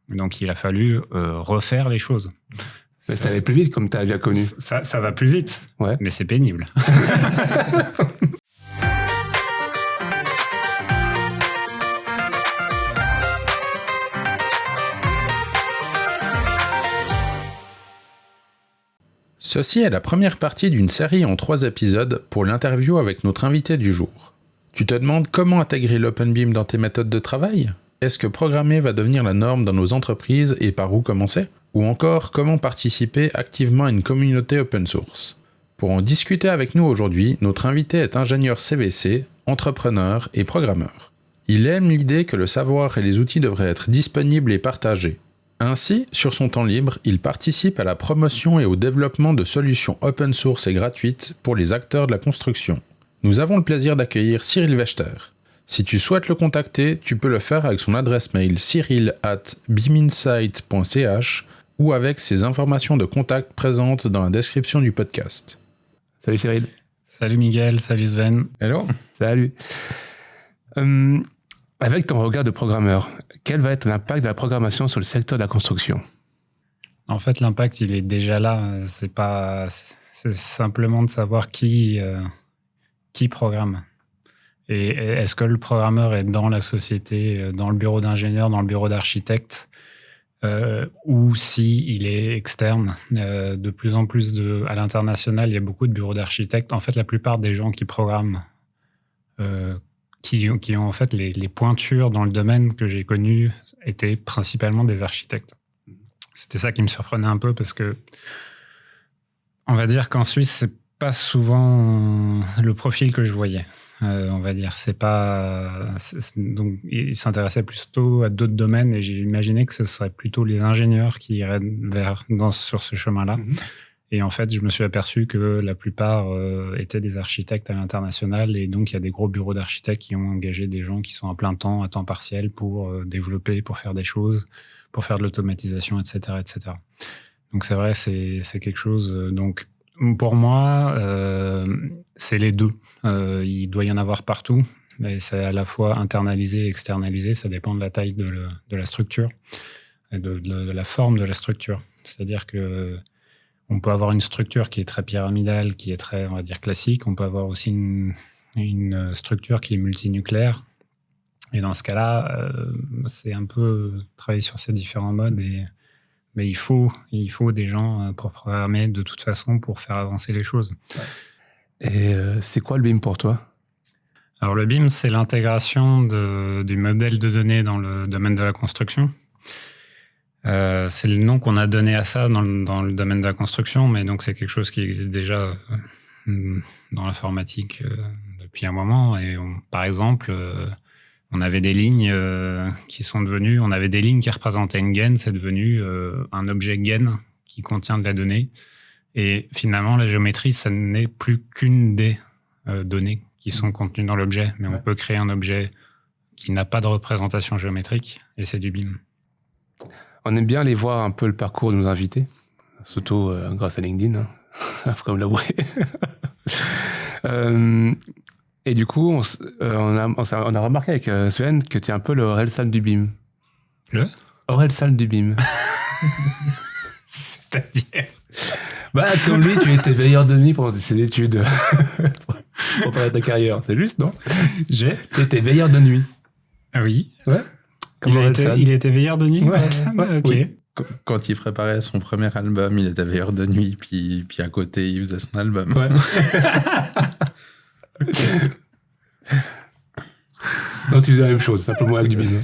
Donc, il a fallu refaire les choses. Mais ça allait plus vite, comme tu as bien connu. Ça va plus vite, mais c'est pénible. Ceci est la première partie d'une série en 3 épisodes pour l'interview avec notre invité du jour. Tu te demandes comment intégrer l'OpenBIM dans tes méthodes de travail ? Est-ce que programmer va devenir la norme dans nos entreprises et par où commencer ? Ou encore, comment participer activement à une communauté open source ? Pour en discuter avec nous aujourd'hui, notre invité est ingénieur CVC, entrepreneur et programmeur. Il aime l'idée que le savoir et les outils devraient être disponibles et partagés. Ainsi, sur son temps libre, il participe à la promotion et au développement de solutions open source et gratuites pour les acteurs de la construction. Nous avons le plaisir d'accueillir Cyril Wechter. Si tu souhaites le contacter, tu peux le faire avec son adresse mail cyril@biminsight.ch ou avec ses informations de contact présentes dans la description du podcast. Salut Cyril. Salut Miguel, salut Sven. Hello. Salut. Avec ton regard de programmeur, quel va être l'impact de la programmation sur le secteur de la construction ? En fait, l'impact, il est déjà là. C'est simplement de savoir qui programme. Et est-ce que le programmeur est dans la société, dans le bureau d'ingénieur, dans le bureau d'architecte, ou si il est externe. De plus en plus à l'international, il y a beaucoup de bureaux d'architectes. En fait, la plupart des gens qui programment, qui ont en fait les pointures dans le domaine que j'ai connu, étaient principalement des architectes. C'était ça qui me surprenait un peu parce que on va dire qu'en Suisse, c'est pas souvent le profil que je voyais. On va dire, donc ils s'intéressaient plutôt à d'autres domaines et j'ai imaginé que ce serait plutôt les ingénieurs qui iraient sur ce chemin-là. Et en fait, je me suis aperçu que la plupart étaient des architectes à l'international et donc il y a des gros bureaux d'architectes qui ont engagé des gens qui sont à plein temps, à temps partiel pour développer, pour faire des choses, pour faire de l'automatisation, etc., etc. Donc c'est vrai, c'est quelque chose. Donc pour moi, c'est les deux. Il doit y en avoir partout, mais c'est à la fois internalisé et externalisé. Ça dépend de la taille de la structure et de la forme de la structure. C'est-à-dire que on peut avoir une structure qui est très pyramidale, qui est très, on va dire, classique. On peut avoir aussi une structure qui est multinucléaire. Et dans ce cas-là, c'est un peu travailler sur ces différents modes. Mais il faut des gens pour programmer de toute façon pour faire avancer les choses. Et c'est quoi le BIM pour toi ? Alors le BIM, c'est l'intégration du modèle de données dans le domaine de la construction. C'est le nom qu'on a donné à ça dans le domaine de la construction, mais donc c'est quelque chose qui existe déjà dans l'informatique depuis un moment. Et par exemple, on avait des lignes qui sont devenues, on avait des lignes qui représentaient une gaine, c'est devenu un objet gaine qui contient de la donnée. Et finalement, la géométrie, ça n'est plus qu'une des données qui sont contenues dans l'objet, mais on peut créer un objet qui n'a pas de représentation géométrique, et c'est du BIM. On aime bien aller voir un peu le parcours de nos invités, surtout grâce à LinkedIn, hein. Après me l'avouer. Et du coup, on a remarqué avec Sven que tu es un peu le Orelsan du BIM. Le Orelsan du BIM. C'est-à-dire comme lui, tu étais veilleur de nuit pendant tes études. Pour parler de ta carrière. C'est juste, non ? Tu étais veilleur de nuit. Ah oui. Ouais. Il était veilleur de nuit. Ouais. Ok. Oui. Quand il préparait son premier album, il était veilleur de nuit, puis à côté, il faisait son album. Ouais. Donc tu faisais la même chose, simplement avec du BIM.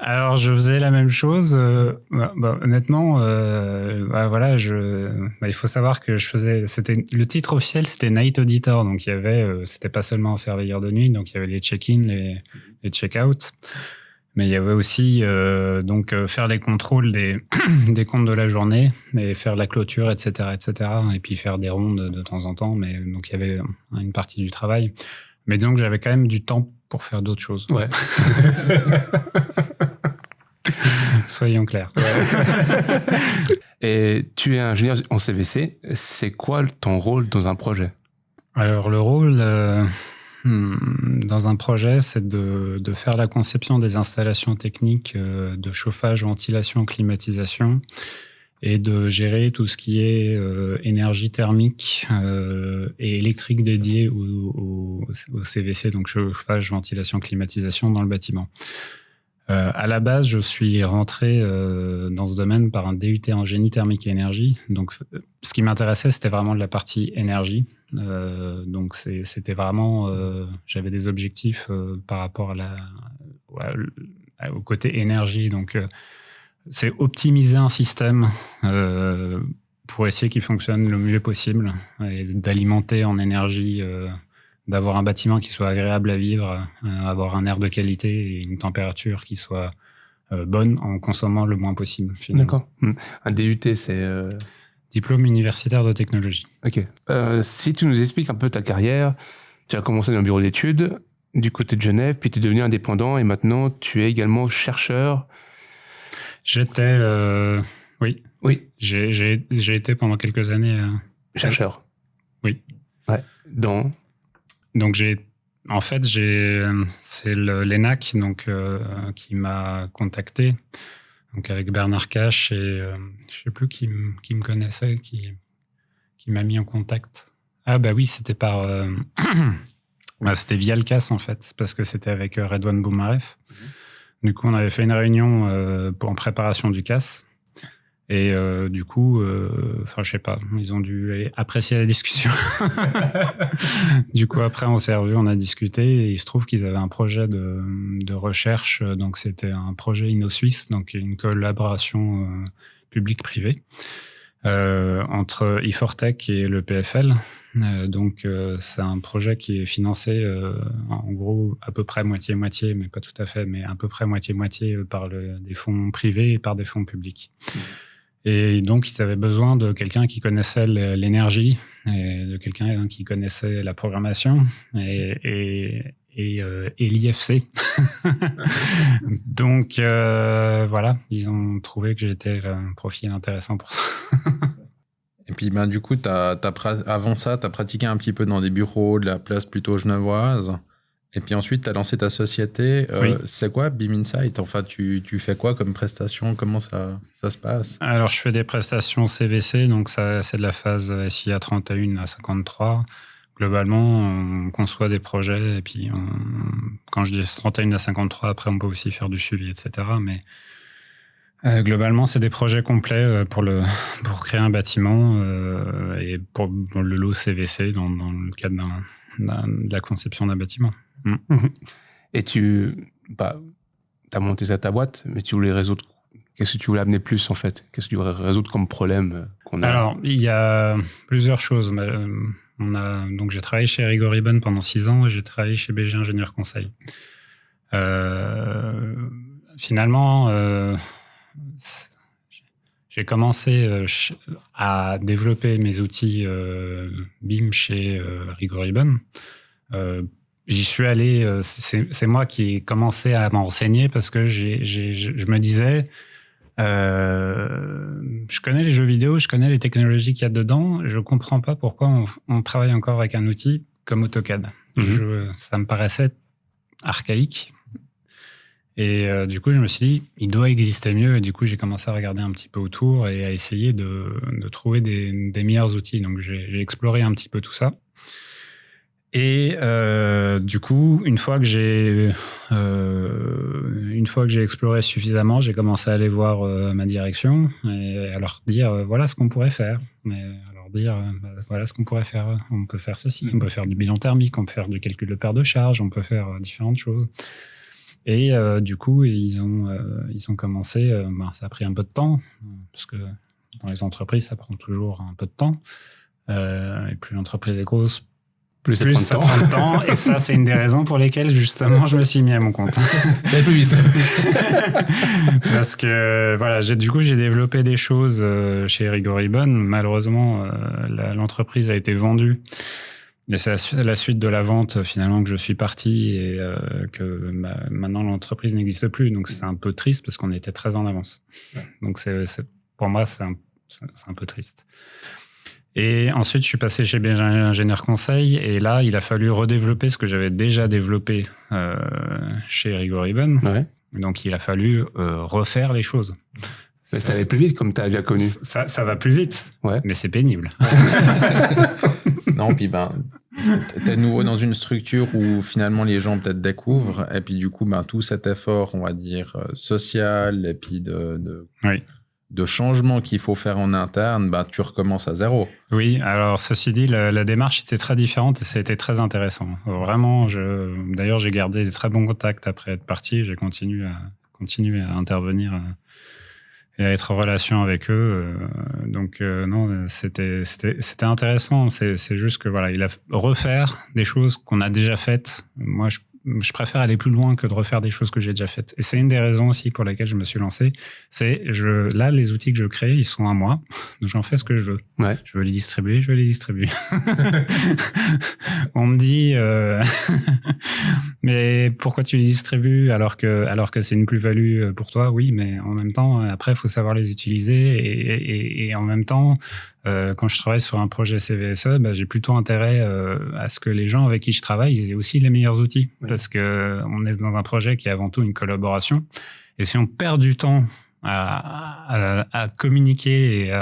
Alors je faisais la même chose. Honnêtement, voilà, il faut savoir que le titre officiel, c'était Night Auditor. Donc il y avait, c'était pas seulement faire veilleur de nuit, donc il y avait les check-in, les check-out. Mais il y avait aussi faire les contrôles des comptes de la journée et faire la clôture, etc., etc. Et puis faire des rondes de temps en temps. Mais donc il y avait une partie du travail. Mais donc j'avais quand même du temps pour faire d'autres choses. Ouais. Soyons clairs. Et tu es ingénieur en CVC. C'est quoi ton rôle dans un projet ? Alors le rôle, dans un projet, c'est de faire la conception des installations techniques de chauffage, ventilation, climatisation et de gérer tout ce qui est énergie thermique et électrique dédiée au CVC, donc chauffage, ventilation, climatisation dans le bâtiment. À la base, je suis rentré dans ce domaine par un DUT en génie thermique et énergie. Donc, ce qui m'intéressait, c'était vraiment de la partie énergie. Donc, c'était vraiment... j'avais des objectifs par rapport au côté énergie. Donc, c'est optimiser un système pour essayer qu'il fonctionne le mieux possible et d'alimenter en énergie... d'avoir un bâtiment qui soit agréable à vivre, avoir un air de qualité et une température qui soit bonne en consommant le moins possible. Finalement. D'accord. Un DUT, c'est... Diplôme universitaire de technologie. Ok. Si tu nous expliques un peu ta carrière, tu as commencé dans le bureau d'études du côté de Genève, puis tu es devenu indépendant et maintenant tu es également chercheur. J'étais... oui. Oui. J'ai été pendant quelques années... chercheur. Oui. Ouais. Dans... Donc c'est l'ENAC qui m'a contacté, donc avec Bernard Cache et je sais plus qui me connaissait, qui m'a mis en contact. Ah bah oui, c'était c'était via le CAS en fait, parce que c'était avec Redouane Boumaref. Du coup, on avait fait une réunion en préparation du CAS. Et du coup, je sais pas, ils ont dû apprécier la discussion. Du coup, après, on s'est revus, on a discuté, et il se trouve qu'ils avaient un projet de recherche. Donc, c'était un projet Inno-Suisse, donc une collaboration publique-privée entre Ifortech et le PFL. Donc, c'est un projet qui est financé en gros à peu près moitié-moitié, mais pas tout à fait, mais à peu près moitié-moitié par des fonds privés et par des fonds publics. Et donc, ils avaient besoin de quelqu'un qui connaissait l'énergie, et de quelqu'un qui connaissait la programmation et l'IFC. Donc, voilà, ils ont trouvé que j'étais un profil intéressant pour ça. Et puis, du coup, avant ça, tu as pratiqué un petit peu dans des bureaux de la place plutôt genevoise. Et puis ensuite, tu as lancé ta société. Oui. C'est quoi BIM Insight? Enfin, tu fais quoi comme prestation? Comment ça se passe? Alors, je fais des prestations CVC, donc ça, c'est de la phase SIA 31 à 53. Globalement, on conçoit des projets et puis quand je dis 31 à 53, après, on peut aussi faire du suivi, etc. Mais globalement, c'est des projets complets pour créer un bâtiment et pour le lot CVC dans le cadre de la conception d'un bâtiment. Et tu as monté ça ta boîte, mais tu voulais résoudre... Qu'est-ce que tu voulais amener plus, en fait? Qu'est-ce que tu voulais résoudre comme problème qu'on a? Alors, il y a plusieurs choses. Donc, j'ai travaillé chez Rigaud Ribbon pendant 6 ans et j'ai travaillé chez BG Ingénieur Conseil. Finalement, j'ai commencé à développer mes outils BIM chez Rigaud Ribbon. J'y suis allé, c'est moi qui ai commencé à m'en renseigner parce que je me disais, je connais les jeux vidéo, je connais les technologies qu'il y a dedans, je comprends pas pourquoi on travaille encore avec un outil comme AutoCAD. Ça me paraissait archaïque. Et du coup, je me suis dit, il doit exister mieux. Et du coup, j'ai commencé à regarder un petit peu autour et à essayer de trouver des meilleurs outils. Donc, j'ai exploré un petit peu tout ça. Et du coup, une fois que j'ai exploré suffisamment, j'ai commencé à aller voir ma direction et à leur dire voilà ce qu'on pourrait faire. Voilà ce qu'on pourrait faire. On peut faire ceci, on peut faire du bilan thermique, on peut faire du calcul de paire de charge, on peut faire différentes choses. Et du coup, ils ont commencé. Ça a pris un peu de temps parce que dans les entreprises, ça prend toujours un peu de temps. Et plus l'entreprise est grosse, plus ça prend de temps. Et ça, c'est une des raisons pour lesquelles, justement, je me suis mis à mon compte. Ça plus vite. Parce que, voilà, j'ai développé des choses chez Rigaud Ribbon. Malheureusement, l'entreprise a été vendue. Et c'est à la suite de la vente, finalement, que je suis parti et que maintenant, l'entreprise n'existe plus. Donc, c'est un peu triste parce qu'on était très en avance. Donc, pour moi, c'est un peu triste. Et ensuite, je suis passé chez BG Ingénieur Conseil. Et là, il a fallu redévelopper ce que j'avais déjà développé chez Rigaud Ribbon. Ouais. Donc, il a fallu refaire les choses. Mais ça allait plus vite comme tu as déjà connu. Ça va plus vite, Ouais. mais c'est pénible. Non, puis t'es nouveau dans une structure où finalement les gens peut-être découvrent, et puis du coup, tout cet effort, on va dire, social, et puis de changement qu'il faut faire en interne, tu recommences à zéro. Oui, alors ceci dit, la démarche était très différente et ça a été très intéressant. Vraiment, d'ailleurs, j'ai gardé des très bons contacts après être parti. J'ai continué à intervenir et à être en relation avec eux. Donc, non, c'était intéressant. C'est juste que voilà, il a refaire des choses qu'on a déjà faites. Moi, je préfère aller plus loin que de refaire des choses que j'ai déjà faites. Et c'est une des raisons aussi pour lesquelles je me suis lancé. Là, les outils que je crée, ils sont à moi. Donc, j'en fais ce que je veux. Ouais. Je veux les distribuer, je vais les distribuer. On me dit, mais pourquoi tu les distribues alors que c'est une plus-value pour toi? Oui, mais en même temps, après, il faut savoir les utiliser. Et en même temps, quand je travaille sur un projet CVSE, j'ai plutôt intérêt à ce que les gens avec qui je travaille ils aient aussi les meilleurs outils. Oui. Parce qu'on est dans un projet qui est avant tout une collaboration. Et si on perd du temps à communiquer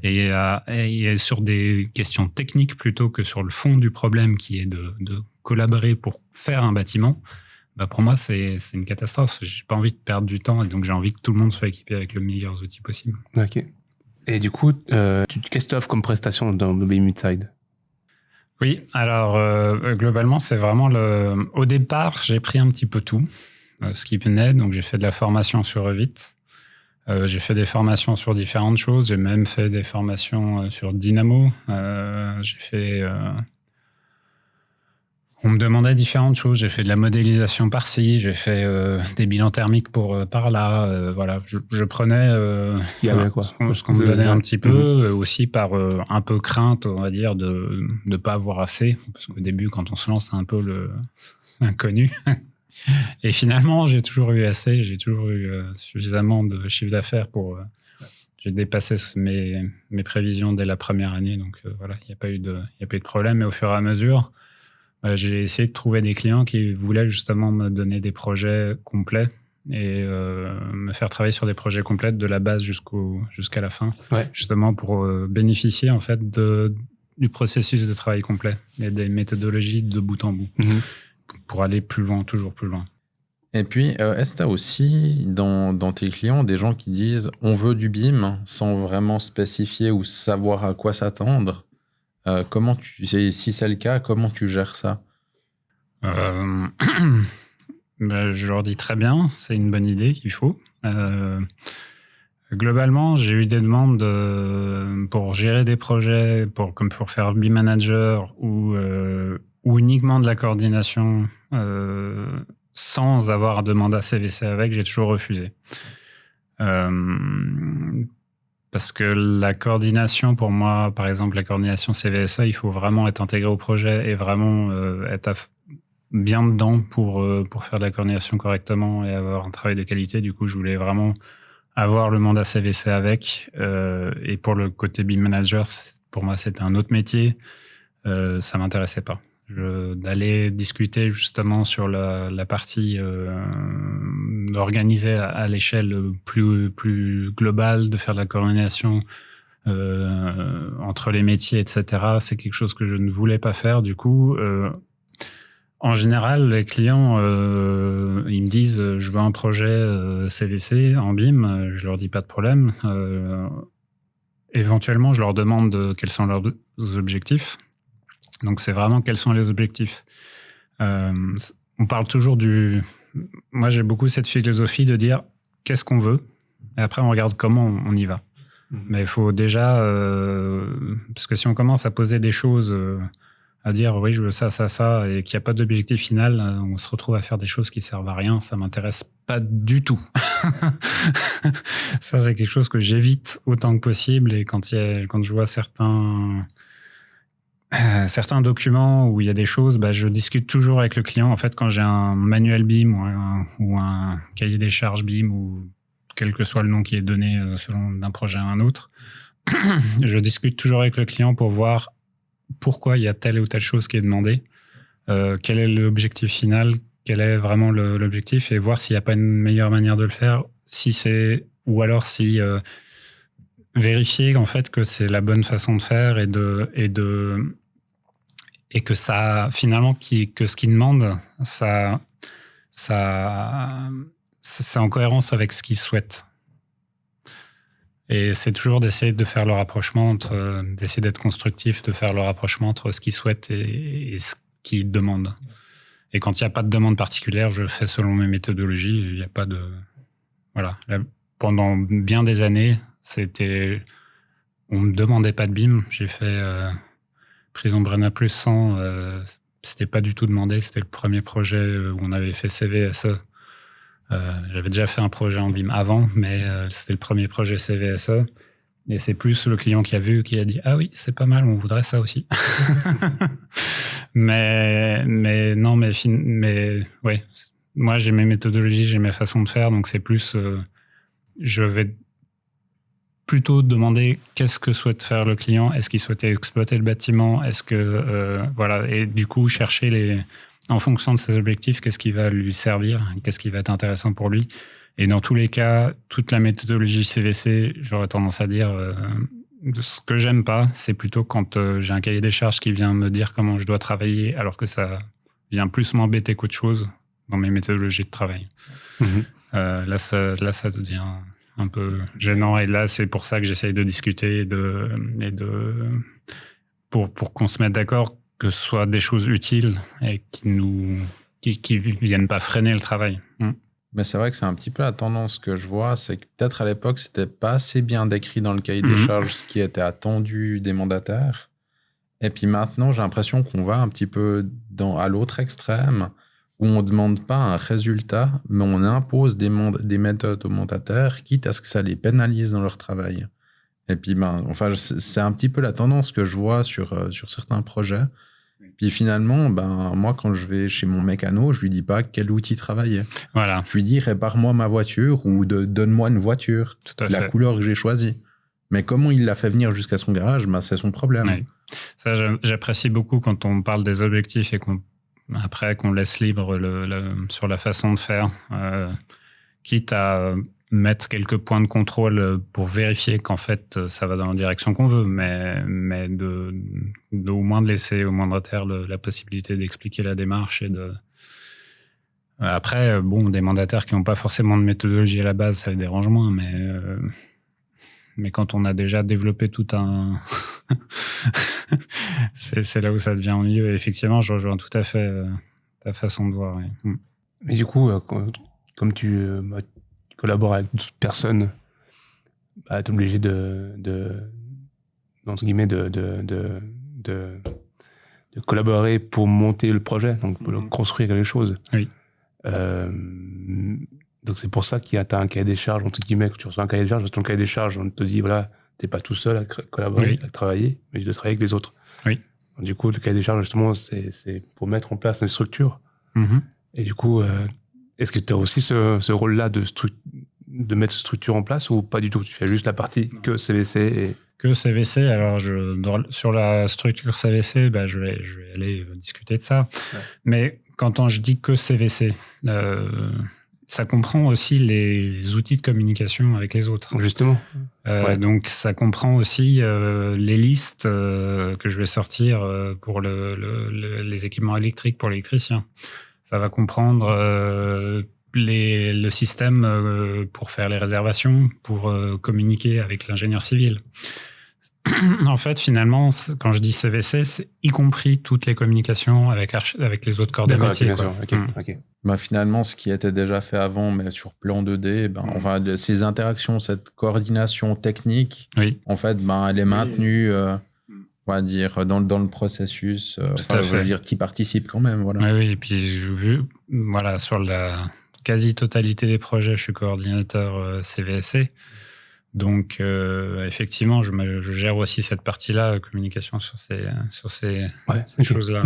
et sur des questions techniques plutôt que sur le fond du problème qui est de collaborer pour faire un bâtiment, pour moi, c'est une catastrophe. J'ai pas envie de perdre du temps et donc j'ai envie que tout le monde soit équipé avec les meilleurs outils possibles. Ok. Et du coup, qu'est-ce que tu offres comme prestation dans BIM Midside? Oui, alors globalement, c'est vraiment au départ, j'ai pris un petit peu tout, ce qui venait. Donc j'ai fait de la formation sur Revit. J'ai fait des formations sur différentes choses. J'ai même fait des formations sur Dynamo. J'ai fait... on me demandait différentes choses. J'ai fait de la modélisation par-ci. J'ai fait des bilans thermiques par-là. Voilà, je prenais ce qu'il y avait, quoi. Ce qu'on me donnait un petit peu. Aussi par un peu crainte, on va dire, de ne pas avoir assez. Parce qu'au début, quand on se lance, c'est un peu l'inconnu. Et finalement, j'ai toujours eu assez, j'ai toujours eu suffisamment de chiffre d'affaires pour... j'ai dépassé mes prévisions dès la première année, donc voilà, il n'y a pas eu de problème. Et au fur et à mesure, j'ai essayé de trouver des clients qui voulaient justement me donner des projets complets et me faire travailler sur des projets complets de la base jusqu'à la fin, ouais. Justement pour bénéficier en fait du processus de travail complet et des méthodologies de bout en bout. Mmh. Pour aller plus loin, toujours plus loin. Et puis, est-ce que tu as aussi dans tes clients des gens qui disent on veut du BIM sans vraiment spécifier ou savoir à quoi s'attendre? Si c'est le cas, comment tu gères ça? Je leur dis très bien, c'est une bonne idée, il faut. Globalement, j'ai eu des demandes pour gérer des projets, comme pour faire BIM Manager ou uniquement de la coordination sans avoir de mandat CVC avec, j'ai toujours refusé. Parce que la coordination, pour moi, par exemple, la coordination CVSE, il faut vraiment être intégré au projet et vraiment être bien dedans pour faire de la coordination correctement et avoir un travail de qualité. Du coup, je voulais vraiment avoir le mandat CVC avec. Et pour le côté BIM Manager, pour moi, c'était un autre métier. Ça m'intéressait pas. D'aller discuter justement sur la partie organisée à l'échelle plus globale, de faire de la coordination entre les métiers, etc. C'est quelque chose que je ne voulais pas faire. Du coup, en général, les clients, ils me disent « je veux un projet CVC en BIM ». Je leur dis « pas de problème ». Éventuellement, je leur demande quels sont leurs objectifs. Donc, c'est vraiment quels sont les objectifs. On parle toujours Moi, j'ai beaucoup cette philosophie de dire qu'est-ce qu'on veut, et après, on regarde comment on y va. Mais il faut déjà... parce que si on commence à poser des choses, à dire oui, je veux ça, ça, ça, et qu'il n'y a pas d'objectif final, on se retrouve à faire des choses qui ne servent à rien. Ça ne m'intéresse pas du tout. Ça, c'est quelque chose que j'évite autant que possible. Et quand je vois certains documents où il y a des choses, je discute toujours avec le client. En fait, quand j'ai un manuel BIM ou un cahier des charges BIM ou quel que soit le nom qui est donné selon d'un projet à un autre, je discute toujours avec le client pour voir pourquoi il y a telle ou telle chose qui est demandée, quel est l'objectif final, quel est vraiment l'objectif, et voir s'il n'y a pas une meilleure manière de le faire, ou alors si vérifier en fait que c'est la bonne façon de faire et que ça finalement que ce qu'il demande, ça c'est en cohérence avec ce qu'il souhaite. Et c'est toujours d'essayer de faire le rapprochement d'essayer d'être constructif, de faire le rapprochement entre ce qu'il souhaite et ce qu'il demande. Et quand il n'y a pas de demande particulière, je fais selon mes méthodologies. Il n'y a pas de... Voilà. Là, pendant bien des années, on me demandait pas de BIM. J'ai fait Prison Brenna plus 100. C'était pas du tout demandé. C'était le premier projet où on avait fait CVSE. J'avais déjà fait un projet en BIM avant, mais c'était le premier projet CVSE. Et c'est plus le client qui a vu, qui a dit « Ah oui, c'est pas mal, on voudrait ça aussi. » mais ouais. Moi, j'ai mes méthodologies, j'ai mes façons de faire, donc c'est plus... je vais plutôt demander qu'est-ce que souhaite faire le client. Est-ce qu'il souhaitait exploiter le bâtiment? Est-ce que... voilà. Et du coup, chercher en fonction de ses objectifs, qu'est-ce qui va lui servir, qu'est-ce qui va être intéressant pour lui. Et dans tous les cas, toute la méthodologie CVC, j'aurais tendance à dire, ce que j'aime pas, c'est plutôt quand j'ai un cahier des charges qui vient me dire comment je dois travailler, alors que ça vient plus m'embêter qu'autre chose dans mes méthodologies de travail. Là, ça devient un peu gênant. Et là, c'est pour ça que j'essaye de discuter pour qu'on se mette d'accord, que ce soit des choses utiles et qui viennent pas freiner le travail. Mais c'est vrai que c'est un petit peu la tendance que je vois, c'est que peut-être à l'époque, c'était pas assez bien décrit dans le cahier des charges ce qui était attendu des mandataires. Et puis maintenant, j'ai l'impression qu'on va un petit peu à l'autre extrême, où on demande pas un résultat, mais on impose des méthodes aux mandataires, quitte à ce que ça les pénalise dans leur travail. Et puis, c'est un petit peu la tendance que je vois sur certains projets. Puis finalement, moi, quand je vais chez mon mécano, je lui dis pas quel outil travailler. Voilà. Je lui dis répare-moi ma voiture ou donne-moi une voiture, la couleur que j'ai choisie. Mais comment il l'a fait venir jusqu'à son garage, c'est son problème. Oui. Ça, j'apprécie beaucoup quand on parle des objectifs et qu'on laisse libre sur la façon de faire, quitte à mettre quelques points de contrôle pour vérifier qu'en fait ça va dans la direction qu'on veut, mais au moins de laisser au mandataire la possibilité d'expliquer la démarche et de... Après, des mandataires qui n'ont pas forcément de méthodologie à la base, ça les dérange moins, mais quand on a déjà développé tout un... c'est là où ça devient ennuyeux. Et effectivement, je rejoins tout à fait ta façon de voir. Oui. Mais du coup, comme tu collabores avec d'autres personnes, tu es obligé de collaborer pour monter le projet, donc pour construire quelque chose. Oui. Donc c'est pour ça qu'il y a un cahier des charges, entre guillemets, que tu reçois un cahier des charges, ton cahier des charges, on te dit, voilà, t'es pas tout seul à collaborer, à travailler, mais tu dois travailler avec les autres. Oui. Donc, du coup, le cahier des charges, justement, c'est pour mettre en place une structure. Et du coup, est-ce que tu as aussi ce rôle-là de mettre cette structure en place, ou pas du tout? Tu fais juste la partie que CVC Que CVC. Alors, sur la structure CVC, je vais aller discuter de ça. Ouais. Mais quand je dis que CVC, ça comprend aussi les outils de communication avec les autres. Justement. Donc, ça comprend aussi les listes que je vais sortir pour les équipements électriques pour l'électricien. Ça va comprendre le système pour faire les réservations, pour communiquer avec l'ingénieur civil. En fait, finalement, quand je dis CVC, c'est y compris toutes les communications avec les autres corps de métier. Ok. Finalement, ce qui était déjà fait avant, mais sur plan 2D, ces interactions, cette coordination technique, en fait, elle est maintenue, on va dire, dans le processus. Je veux dire, qui participe quand même. Voilà. Oui, et puis j'ai vu, sur la quasi-totalité des projets, je suis coordinateur CVSC. Donc, effectivement, je gère aussi cette partie-là, communication sur ces choses-là.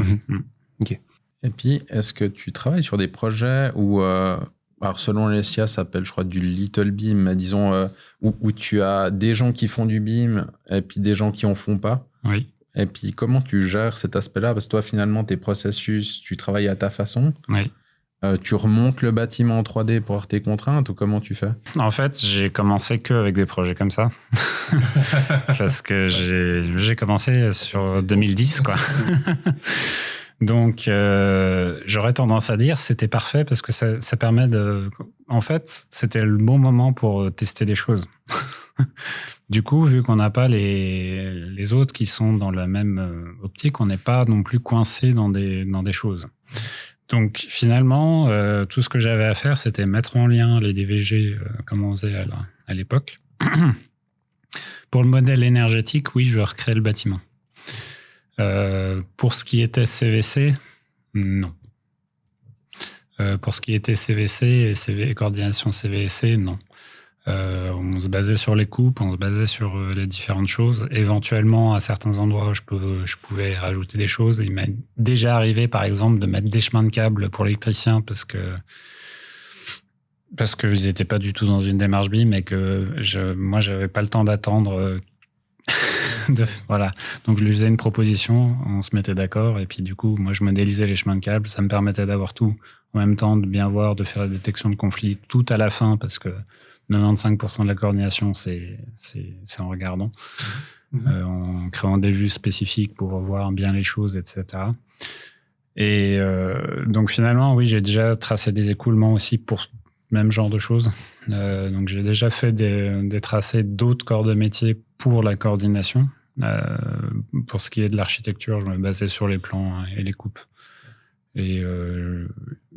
Ok. Et puis, est-ce que tu travailles sur des projets où Alors, selon les SIA, ça s'appelle, je crois, du Little BIM, mais disons, où tu as des gens qui font du BIM et puis des gens qui en font pas. Oui. Et puis, comment tu gères cet aspect-là? Parce que toi, finalement, tes processus, tu travailles à ta façon. Oui. Tu remontes le bâtiment en 3D pour avoir tes contraintes ou comment tu fais? En fait, j'ai commencé qu'avec des projets comme ça. Parce que j'ai commencé sur 2010, quoi. Donc, j'aurais tendance à dire c'était parfait parce que ça permet de... En fait, c'était le bon moment pour tester des choses. Du coup, vu qu'on n'a pas les autres qui sont dans la même optique, on n'est pas non plus coincé dans des choses. Donc, finalement, tout ce que j'avais à faire, c'était mettre en lien les DVG comme on faisait à l'époque. Pour le modèle énergétique, oui, je recrée le bâtiment. Pour ce qui était CVC, non. Pour ce qui était CVC et coordination CVC, non. On se basait sur les coupes, on se basait sur les différentes choses. Éventuellement, à certains endroits, je pouvais rajouter des choses. Il m'est déjà arrivé, par exemple, de mettre des chemins de câbles pour l'électricien parce qu'ils n'étaient pas du tout dans une démarche BIM et que moi, j'avais pas le temps d'attendre. Voilà. Donc, je lui faisais une proposition, on se mettait d'accord et puis du coup, moi, je modélisais les chemins de câbles. Ça me permettait d'avoir tout en même temps, de bien voir, de faire la détection de conflits tout à la fin parce que 95% de la coordination, c'est en regardant, en créant des vues spécifiques pour voir bien les choses, etc. Et donc finalement, oui, j'ai déjà tracé des écoulements aussi pour le même genre de choses. Donc j'ai déjà fait des tracés d'autres corps de métier pour la coordination. Pour ce qui est de l'architecture, je me basais sur les plans et les coupes. Et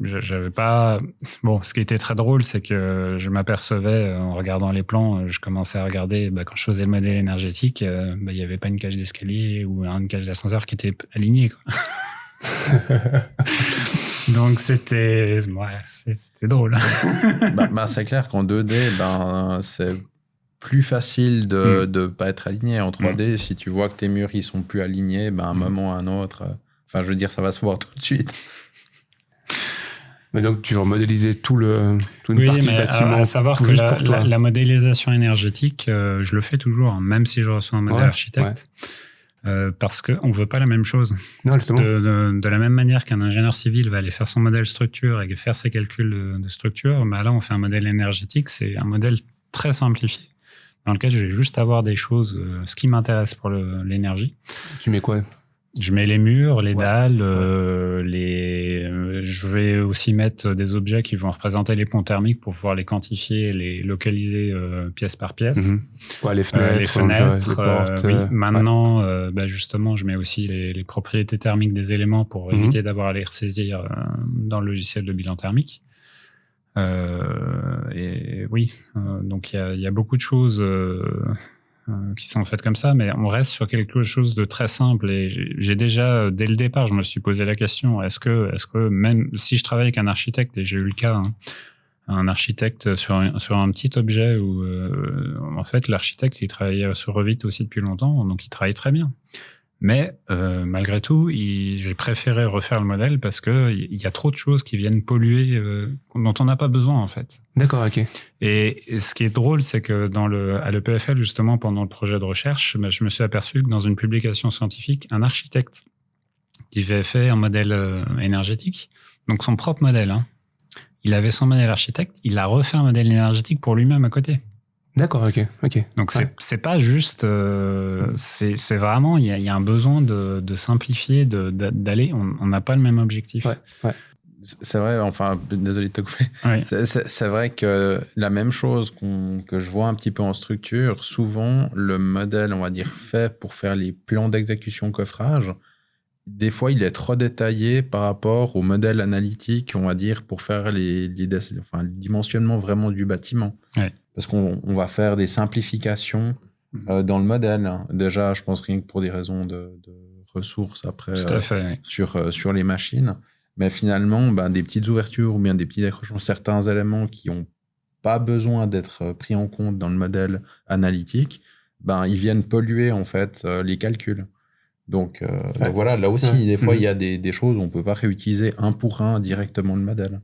j'avais pas... Bon, ce qui était très drôle, c'est que je m'apercevais, en regardant les plans, je commençais à regarder, quand je faisais le modèle énergétique, il n'y avait pas une cage d'escalier ou une cage d'ascenseur qui était alignée, quoi. Donc c'était drôle. C'est clair qu'en 2D, c'est plus facile de pas être aligné. En 3D, si tu vois que tes murs ils sont plus alignés, à un moment ou à un autre... Enfin, je veux dire, ça va se voir tout de suite. Mais donc, tu vas modéliser toute une partie du bâtiment. À savoir que la modélisation énergétique, je le fais toujours, même si je reçois un modèle architecte, parce qu'on ne veut pas la même chose. Non, justement. De la même manière qu'un ingénieur civil va aller faire son modèle structure et faire ses calculs de structure, là, on fait un modèle énergétique. C'est un modèle très simplifié, dans lequel je vais juste avoir des choses, ce qui m'intéresse pour l'énergie. Tu mets quoi ? Je mets les murs, les dalles, je vais aussi mettre des objets qui vont représenter les ponts thermiques pour pouvoir les quantifier et les localiser pièce par pièce. Les fenêtres, les portes. Oui. Maintenant, justement, je mets aussi les propriétés thermiques des éléments pour éviter d'avoir à les ressaisir dans le logiciel de bilan thermique. Et oui, donc il y a beaucoup de choses qui sont faites comme ça, mais on reste sur quelque chose de très simple. Et j'ai déjà, dès le départ, je me suis posé la question, est-ce que même si je travaille avec un architecte, et j'ai eu le cas, un architecte sur un petit objet où, en fait, l'architecte, il travaillait sur Revit aussi depuis longtemps, donc il travaille très bien. Mais malgré tout, j'ai préféré refaire le modèle parce qu'il y a trop de choses qui viennent polluer, dont on n'a pas besoin, en fait. D'accord, ok. Et ce qui est drôle, c'est que à l'EPFL, justement, pendant le projet de recherche, je me suis aperçu que dans une publication scientifique, un architecte qui avait fait un modèle énergétique, donc son propre modèle, il avait son modèle architecte, il a refait un modèle énergétique pour lui-même à côté. D'accord, ok. Donc c'est pas juste, c'est vraiment, il y a un besoin de simplifier, d'aller, on n'a pas le même objectif. Ouais. C'est vrai, enfin, désolé de te couper. Oui. C'est vrai que la même chose que je vois un petit peu en structure, souvent le modèle, on va dire, fait pour faire les plans d'exécution coffrage, des fois il est trop détaillé par rapport au modèle analytique, on va dire, pour faire le dimensionnement vraiment du bâtiment. Ouais. Parce qu'on va faire des simplifications dans le modèle. Déjà, je pense rien que pour des raisons de ressources après tout à fait, sur les machines. Mais finalement, des petites ouvertures ou bien des petits décrochements, certains éléments qui n'ont pas besoin d'être pris en compte dans le modèle analytique, ils viennent polluer en fait les calculs. Donc voilà, là aussi, des fois, il y a des choses où on peut pas réutiliser un pour un directement le modèle.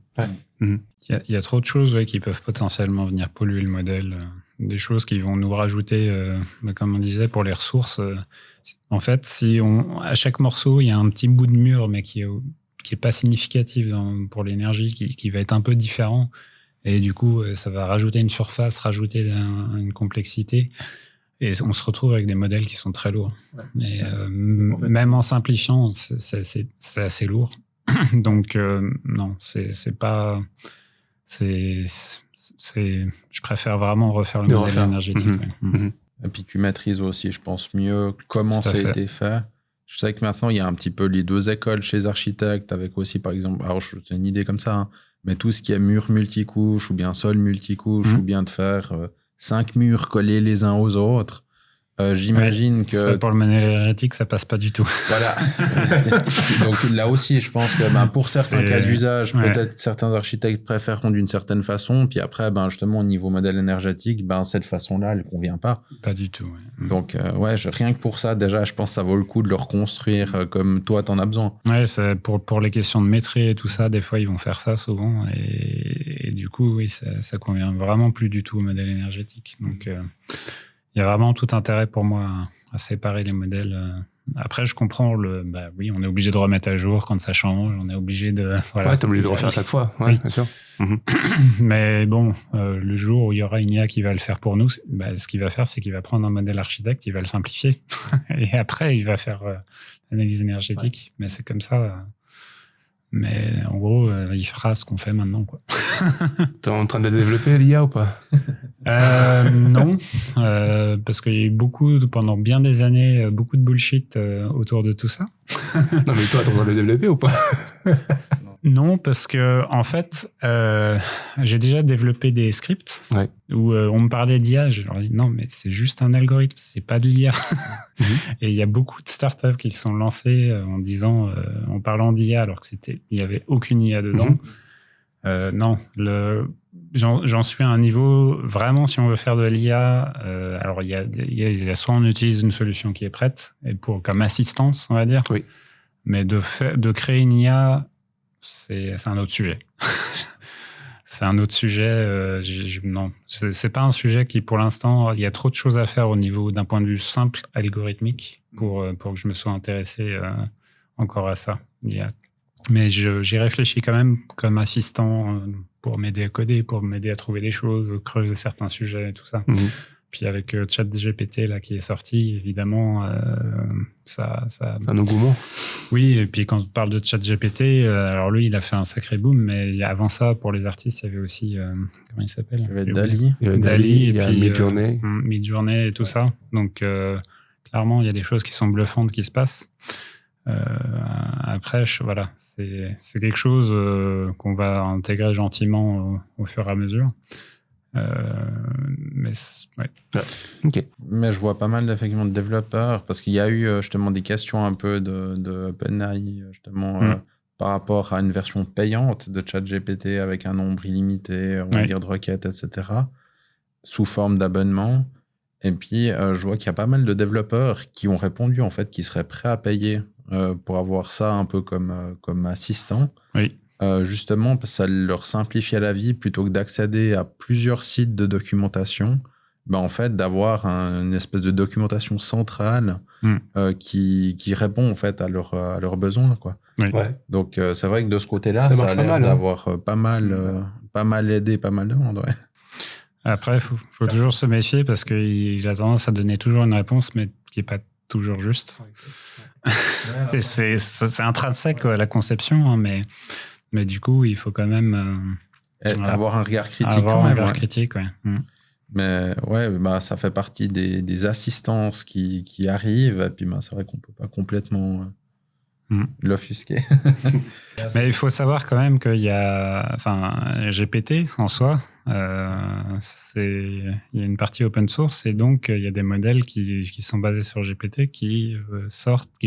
Il y a trop de choses qui peuvent potentiellement venir polluer le modèle. Des choses qui vont nous rajouter, comme on disait, pour les ressources. En fait, à chaque morceau, il y a un petit bout de mur, mais qui est pas significatif pour l'énergie, qui va être un peu différent. Et du coup, ça va rajouter une surface, rajouter une complexité. Et on se retrouve avec des modèles qui sont très lourds. Ouais. Et même en simplifiant, c'est assez lourd. Donc, non, c'est pas... je préfère vraiment refaire le modèle énergétique. Et puis tu maîtrises aussi, je pense, mieux comment ça a été fait. Je sais que maintenant, il y a un petit peu les deux écoles chez les architectes, avec aussi, par exemple, alors c'est une idée comme ça, hein, mais tout ce qui est mur multicouche ou bien sol multicouche ou bien de faire 5 murs collés les uns aux autres. J'imagine que... Ça, pour le modèle énergétique, ça passe pas du tout. Voilà. Donc là aussi, je pense que pour certains cas d'usage, peut-être certains architectes préféreront d'une certaine façon, puis après, justement, au niveau modèle énergétique, cette façon-là, elle convient pas. Pas du tout, ouais. Donc, rien que pour ça, déjà, je pense que ça vaut le coup de le reconstruire comme toi, t'en as besoin. Ouais, pour les questions de maîtrise et tout ça, des fois, ils vont faire ça souvent, et du coup, oui, ça convient vraiment plus du tout au modèle énergétique. Donc... il y a vraiment tout intérêt pour moi à séparer les modèles. Après, je comprends oui, on est obligé de remettre à jour quand ça change. On est obligé de... Voilà. Ouais, t'es obligé de refaire à chaque fois. Ouais, oui. Bien sûr. Mais bon, le jour où il y aura une IA qui va le faire pour nous, ce qu'il va faire, c'est qu'il va prendre un modèle architecte, il va le simplifier. Et après, il va faire l'analyse énergétique. Ouais. Mais c'est comme ça... Mais en gros, il fera ce qu'on fait maintenant, quoi. T'es en train de développer l'IA ou pas? Non, parce qu'il y a eu pendant bien des années, beaucoup de bullshit autour de tout ça. Non, mais toi, t'es en train de le développer ou pas? Non, parce que en fait, j'ai déjà développé des scripts où on me parlait d'IA. Je leur dis non, mais c'est juste un algorithme, c'est pas de l'IA. Et il y a beaucoup de startups qui se sont lancées en parlant d'IA alors que il y avait aucune IA dedans. Non, j'en suis à un niveau vraiment, si on veut faire de l'IA, alors il y a soit on utilise une solution qui est prête et comme assistance, on va dire. Oui. Mais de créer une IA, c'est un autre sujet. C'est un autre sujet. Non, c'est pas un sujet qui, pour l'instant, il y a trop de choses à faire au niveau d'un point de vue simple algorithmique pour que je me sois intéressé encore à ça. Mais j'y réfléchis quand même comme assistant pour m'aider à coder, pour m'aider à trouver des choses, creuser certains sujets et tout ça. Puis avec ChatGPT là qui est sorti, évidemment, ça. C'est un engouement. Oui, et puis quand on parle de ChatGPT, alors lui, il a fait un sacré boom, mais avant ça, pour les artistes, il y avait aussi comment il s'appelle? Il y avait Dall-E. Dall-E, il y a Midjourney. Midjourney et tout ça. Donc clairement, il y a des choses qui sont bluffantes qui se passent. Après, voilà, c'est quelque chose qu'on va intégrer gentiment au fur et à mesure. Mais okay. Mais je vois pas mal effectivement de développeurs parce qu'il y a eu justement des questions un peu de OpenAI justement par rapport à une version payante de ChatGPT avec un nombre illimité, on va dire de requêtes, etc. sous forme d'abonnement. Et puis je vois qu'il y a pas mal de développeurs qui ont répondu en fait qui seraient prêts à payer pour avoir ça un peu comme assistant. Oui. Justement, parce que ça leur simplifiait la vie plutôt que d'accéder à plusieurs sites de documentation. En fait, d'avoir une espèce de documentation centrale qui répond en fait à leurs besoins, quoi. Oui. Ouais. Donc, c'est vrai que de ce côté-là, ça a l'air d'avoir pas mal aidé pas mal de monde. Ouais. Après, faut toujours se méfier parce qu'il a tendance à donner toujours une réponse, mais qui n'est pas toujours juste. Et c'est intrinsèque à la conception, hein, mais du coup, il faut quand même avoir un regard critique. Avoir un regard critique, ouais. Mais ça fait partie des assistances qui arrivent. Et puis, c'est vrai qu'on peut pas complètement l'offusquer. Mais il faut savoir quand même qu'il y a, GPT en soi, il y a une partie open source et donc il y a des modèles qui sont basés sur GPT qui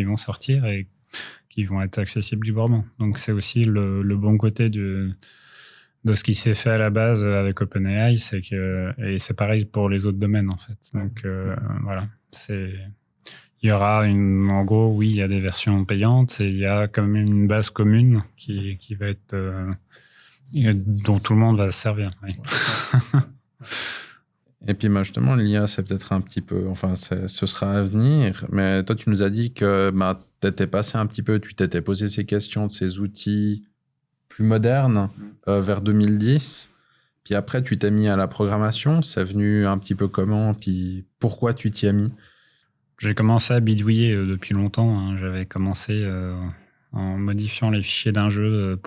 vont sortir et qui vont être accessibles librement. Donc c'est aussi le bon côté de ce qui s'est fait à la base avec OpenAI, et c'est pareil pour les autres domaines en fait. Donc voilà, Il y aura en gros, oui, il y a des versions payantes et il y a quand même une base commune qui va être dont tout le monde va se servir. Oui. Et puis justement, l'IA, c'est peut-être un petit peu, enfin, ce sera à venir, mais toi, tu nous as dit que tu étais passé un petit peu, tu t'étais posé ces questions de ces outils plus modernes vers 2010, puis après, tu t'es mis à la programmation, c'est venu un petit peu comment, puis pourquoi tu t'y as mis? J'ai commencé à bidouiller depuis longtemps, hein. J'avais commencé en modifiant les fichiers d'un jeu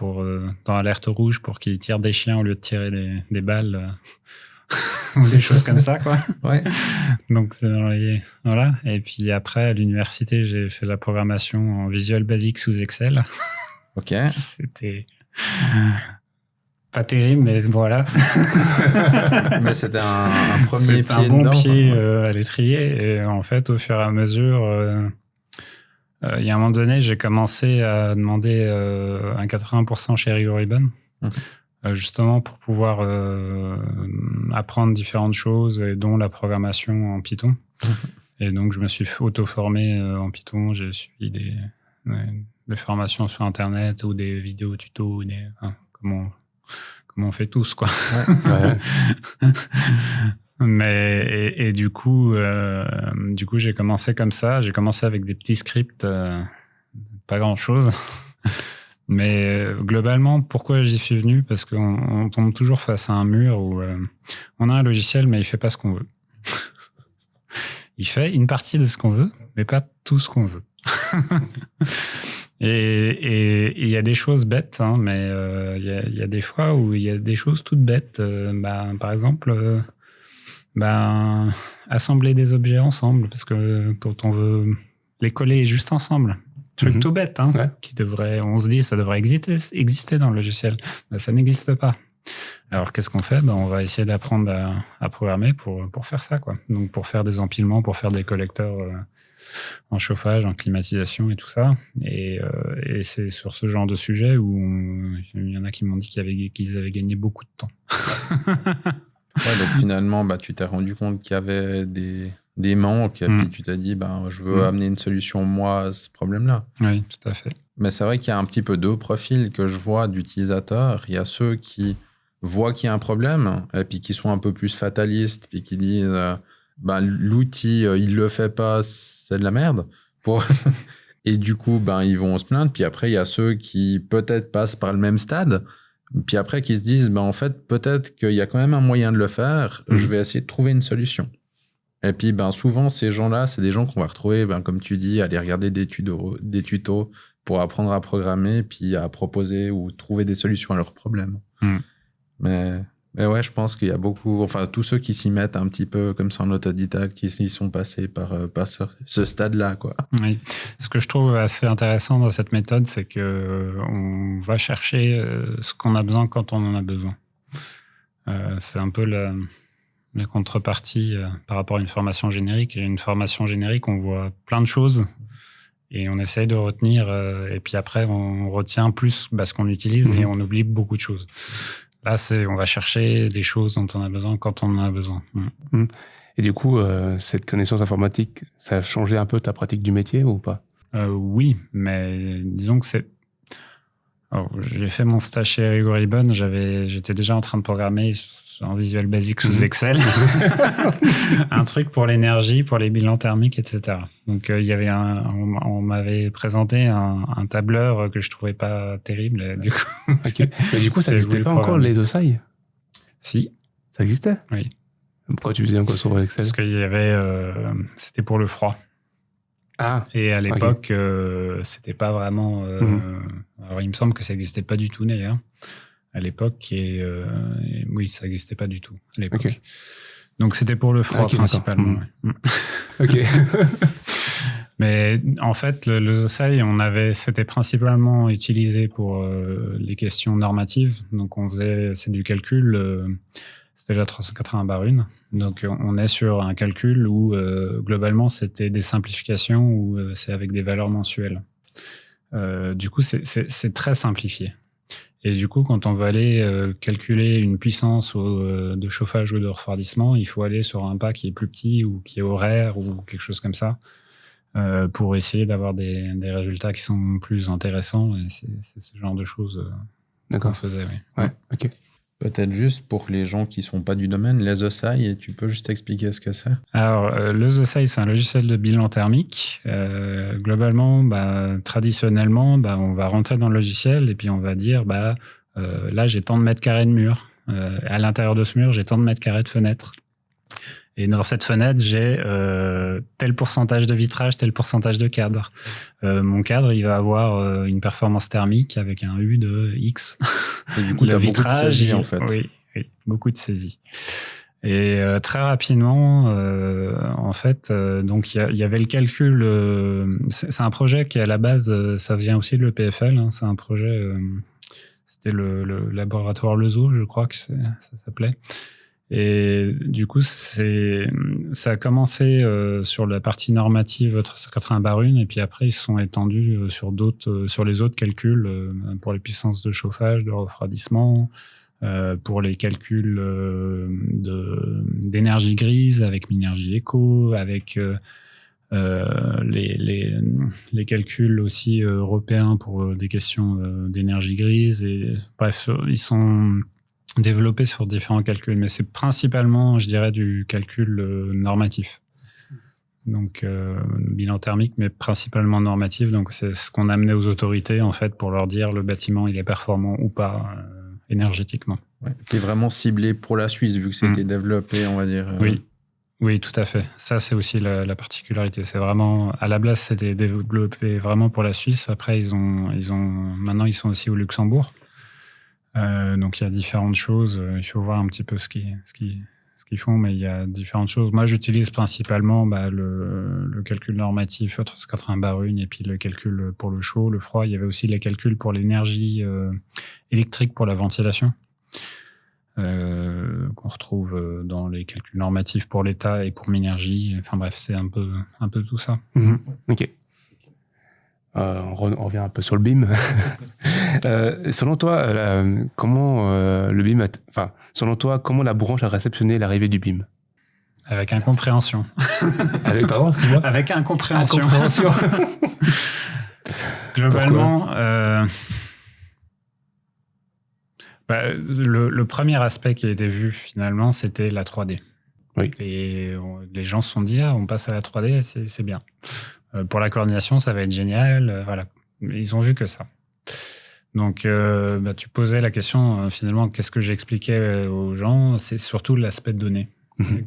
dans Alerte Rouge pour qu'il tire des chiens au lieu de tirer des balles. Ou des choses comme ça, quoi. Ouais. Donc, voilà. Et puis après, à l'université, j'ai fait la programmation en Visual Basic sous Excel. Ok. C'était pas terrible, mais voilà. Mais c'était un premier pied un bon dedans, pied à l'étrier. Et en fait, au fur et à mesure, il y a un moment donné, j'ai commencé à demander un 80% chez Rigorribbon. Justement pour pouvoir apprendre différentes choses, et dont la programmation en Python. Et donc, je me suis auto-formé en Python. J'ai suivi des formations sur Internet ou des vidéos tutos, comment on fait tous, quoi. Ouais. Mais, du coup, j'ai commencé comme ça. J'ai commencé avec des petits scripts, pas grand-chose. Mais globalement, pourquoi j'y suis venu? Parce qu'on tombe toujours face à un mur où on a un logiciel, mais il fait pas ce qu'on veut. Il fait une partie de ce qu'on veut, mais pas tout ce qu'on veut. Et il y a des choses bêtes, hein, mais il y a des fois où il y a des choses toutes bêtes. Par exemple, assembler des objets ensemble, parce que quand on veut les coller juste ensemble, truc tout bête, hein, ouais. On se dit ça devrait exister dans le logiciel. Ça n'existe pas. Alors qu'est-ce qu'on fait? On va essayer d'apprendre à programmer pour faire ça, quoi. Donc pour faire des empilements, pour faire des collecteurs en chauffage, en climatisation et tout ça. Et c'est sur ce genre de sujet où il y en a qui m'ont dit qu'ils avaient gagné beaucoup de temps. Ouais, donc finalement, tu t'es rendu compte qu'il y avait des manques, et puis tu t'es dit, je veux amener une solution, moi, à ce problème-là. Oui, tout à fait. Mais c'est vrai qu'il y a un petit peu deux profils que je vois d'utilisateurs. Il y a ceux qui voient qu'il y a un problème, et puis qui sont un peu plus fatalistes, puis qui disent, l'outil, il le fait pas, c'est de la merde. Et du coup, ils vont se plaindre. Puis après, il y a ceux qui peut-être passent par le même stade, puis après qui se disent, en fait, peut-être qu'il y a quand même un moyen de le faire, je vais essayer de trouver une solution. Et puis, souvent, ces gens-là, c'est des gens qu'on va retrouver, comme tu dis, aller regarder des tutos pour apprendre à programmer, puis à proposer ou trouver des solutions à leurs problèmes. Mais ouais, je pense qu'il y a beaucoup, tous ceux qui s'y mettent un petit peu comme ça en autodidacte, ils sont passés par ce stade-là, quoi. Oui. Ce que je trouve assez intéressant dans cette méthode, c'est que on va chercher ce qu'on a besoin quand on en a besoin. C'est un peu la contrepartie par rapport à une formation générique. Et une formation générique, on voit plein de choses et on essaye de retenir. Et puis après, on retient plus ce qu'on utilise et on oublie beaucoup de choses. Là, on va chercher des choses dont on a besoin quand on en a besoin. Et du coup, cette connaissance informatique, ça a changé un peu ta pratique du métier ou pas? Oui, mais disons que j'ai fait mon stage chez Rigorribbon, j'étais déjà en train de programmer en Visual Basic sous Excel, un truc pour l'énergie, pour les bilans thermiques, etc. Donc il y avait on m'avait présenté un tableur que je trouvais pas terrible. Et du coup, Mais du coup, ça n'existait pas encore les OSAI? Si. Ça existait? Oui. Pourquoi tu faisais encore sur Excel? Parce qu'il y avait, c'était pour le froid. Ah. Et à l'époque, c'était pas vraiment. Alors il me semble que ça n'existait pas du tout d'ailleurs. À l'époque, oui, ça n'existait pas du tout à l'époque. Okay. Donc c'était pour le froid principalement. Ok. Mais en fait, le OSAI, c'était principalement utilisé pour les questions normatives. Donc c'est du calcul. C'était la 380/1. Donc on est sur un calcul où globalement c'était des simplifications où c'est avec des valeurs mensuelles. Du coup, c'est très simplifié. Et du coup, quand on va aller calculer une puissance de chauffage ou de refroidissement, il faut aller sur un pas qui est plus petit ou qui est horaire ou quelque chose comme ça. pour essayer d'avoir des résultats qui sont plus intéressants. Et c'est ce genre de choses qu'on faisait. Oui. Ouais, ok. Peut-être juste pour les gens qui ne sont pas du domaine, les ESAI, et tu peux juste expliquer ce que c'est? Alors, le ESAI, c'est un logiciel de bilan thermique. Globalement, traditionnellement, on va rentrer dans le logiciel et puis on va dire, là, j'ai tant de mètres carrés de mur. À l'intérieur de ce mur, j'ai tant de mètres carrés de fenêtre. Et dans cette fenêtre, j'ai tel pourcentage de vitrage, tel pourcentage de cadre. Mon cadre, il va avoir une performance thermique avec un U de X. Et du coup, tu as beaucoup de saisie, en fait. Oui, beaucoup de saisie. Et très rapidement, en fait, donc il y avait le calcul. C'est un projet qui, à la base, ça vient aussi de l'EPFL. Hein, c'est un projet, c'était le laboratoire Lezo, je crois que ça s'appelait. Et du coup, ça a commencé sur la partie normative 380 bar 1, et puis après, ils se sont étendus sur les autres calculs pour les puissances de chauffage, de refroidissement, pour les calculs d'énergie grise avec Minergie Eco, avec les calculs aussi européens pour des questions d'énergie grise. Et bref, ils sont développés sur différents calculs, mais c'est principalement, je dirais, du calcul normatif. Donc, bilan thermique, mais principalement normatif. Donc, c'est ce qu'on amenait aux autorités, en fait, pour leur dire le bâtiment, il est performant ou pas énergétiquement. Ouais. T'es vraiment ciblé pour la Suisse, vu que c'était développé, on va dire. Oui, tout à fait. Ça, c'est aussi la particularité. C'est vraiment, à la base, c'était développé vraiment pour la Suisse. Après, maintenant, ils sont aussi au Luxembourg. Donc il y a différentes choses. Il faut voir un petit peu ce qu'ils font, mais il y a différentes choses. Moi, j'utilise principalement le calcul normatif 380 bar 1 et puis le calcul pour le chaud, le froid. Il y avait aussi les calculs pour l'énergie électrique pour la ventilation qu'on retrouve dans les calculs normatifs pour l'État et pour Minergie. Enfin bref, c'est un peu tout ça. Ok. On revient un peu sur le BIM. Selon toi, comment le BIM, selon toi, comment la branche a réceptionné l'arrivée du BIM? Avec incompréhension. Avec incompréhension. Globalement, le premier aspect qui a été vu finalement, c'était la 3D. Oui. Et les gens se sont dit, on passe à la 3D, c'est bien. Pour la coordination, ça va être génial. Voilà. Ils ont vu que ça. Donc, tu posais la question, finalement, qu'est-ce que j'expliquais aux gens? C'est surtout l'aspect de données.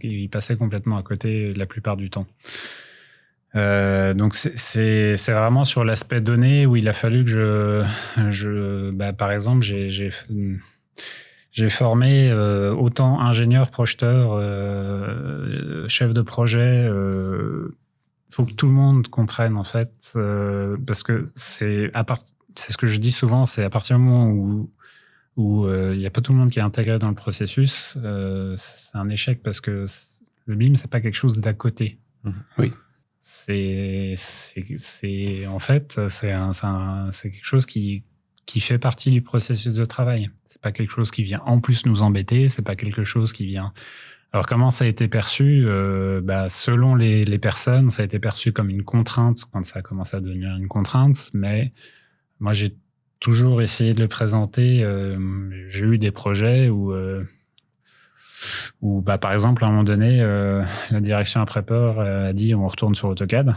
Ils passaient complètement à côté la plupart du temps. Donc, c'est vraiment sur l'aspect données où il a fallu que par exemple, j'ai formé autant ingénieurs, projeteurs, chefs de projet. Faut que tout le monde comprenne, en fait, parce que c'est ce que je dis souvent, c'est à partir du moment où il n'y a pas tout le monde qui est intégré dans le processus, c'est un échec parce que le BIM, c'est pas quelque chose d'à côté. Oui. C'est en fait, c'est quelque chose qui fait partie du processus de travail. C'est pas quelque chose qui vient en plus nous embêter, c'est pas quelque chose qui vient... Alors, comment ça a été perçu? Selon les personnes, ça a été perçu comme une contrainte quand ça a commencé à devenir une contrainte. Mais moi, j'ai toujours essayé de le présenter. J'ai eu des projets où par exemple, à un moment donné, la direction après peur a dit on retourne sur AutoCAD.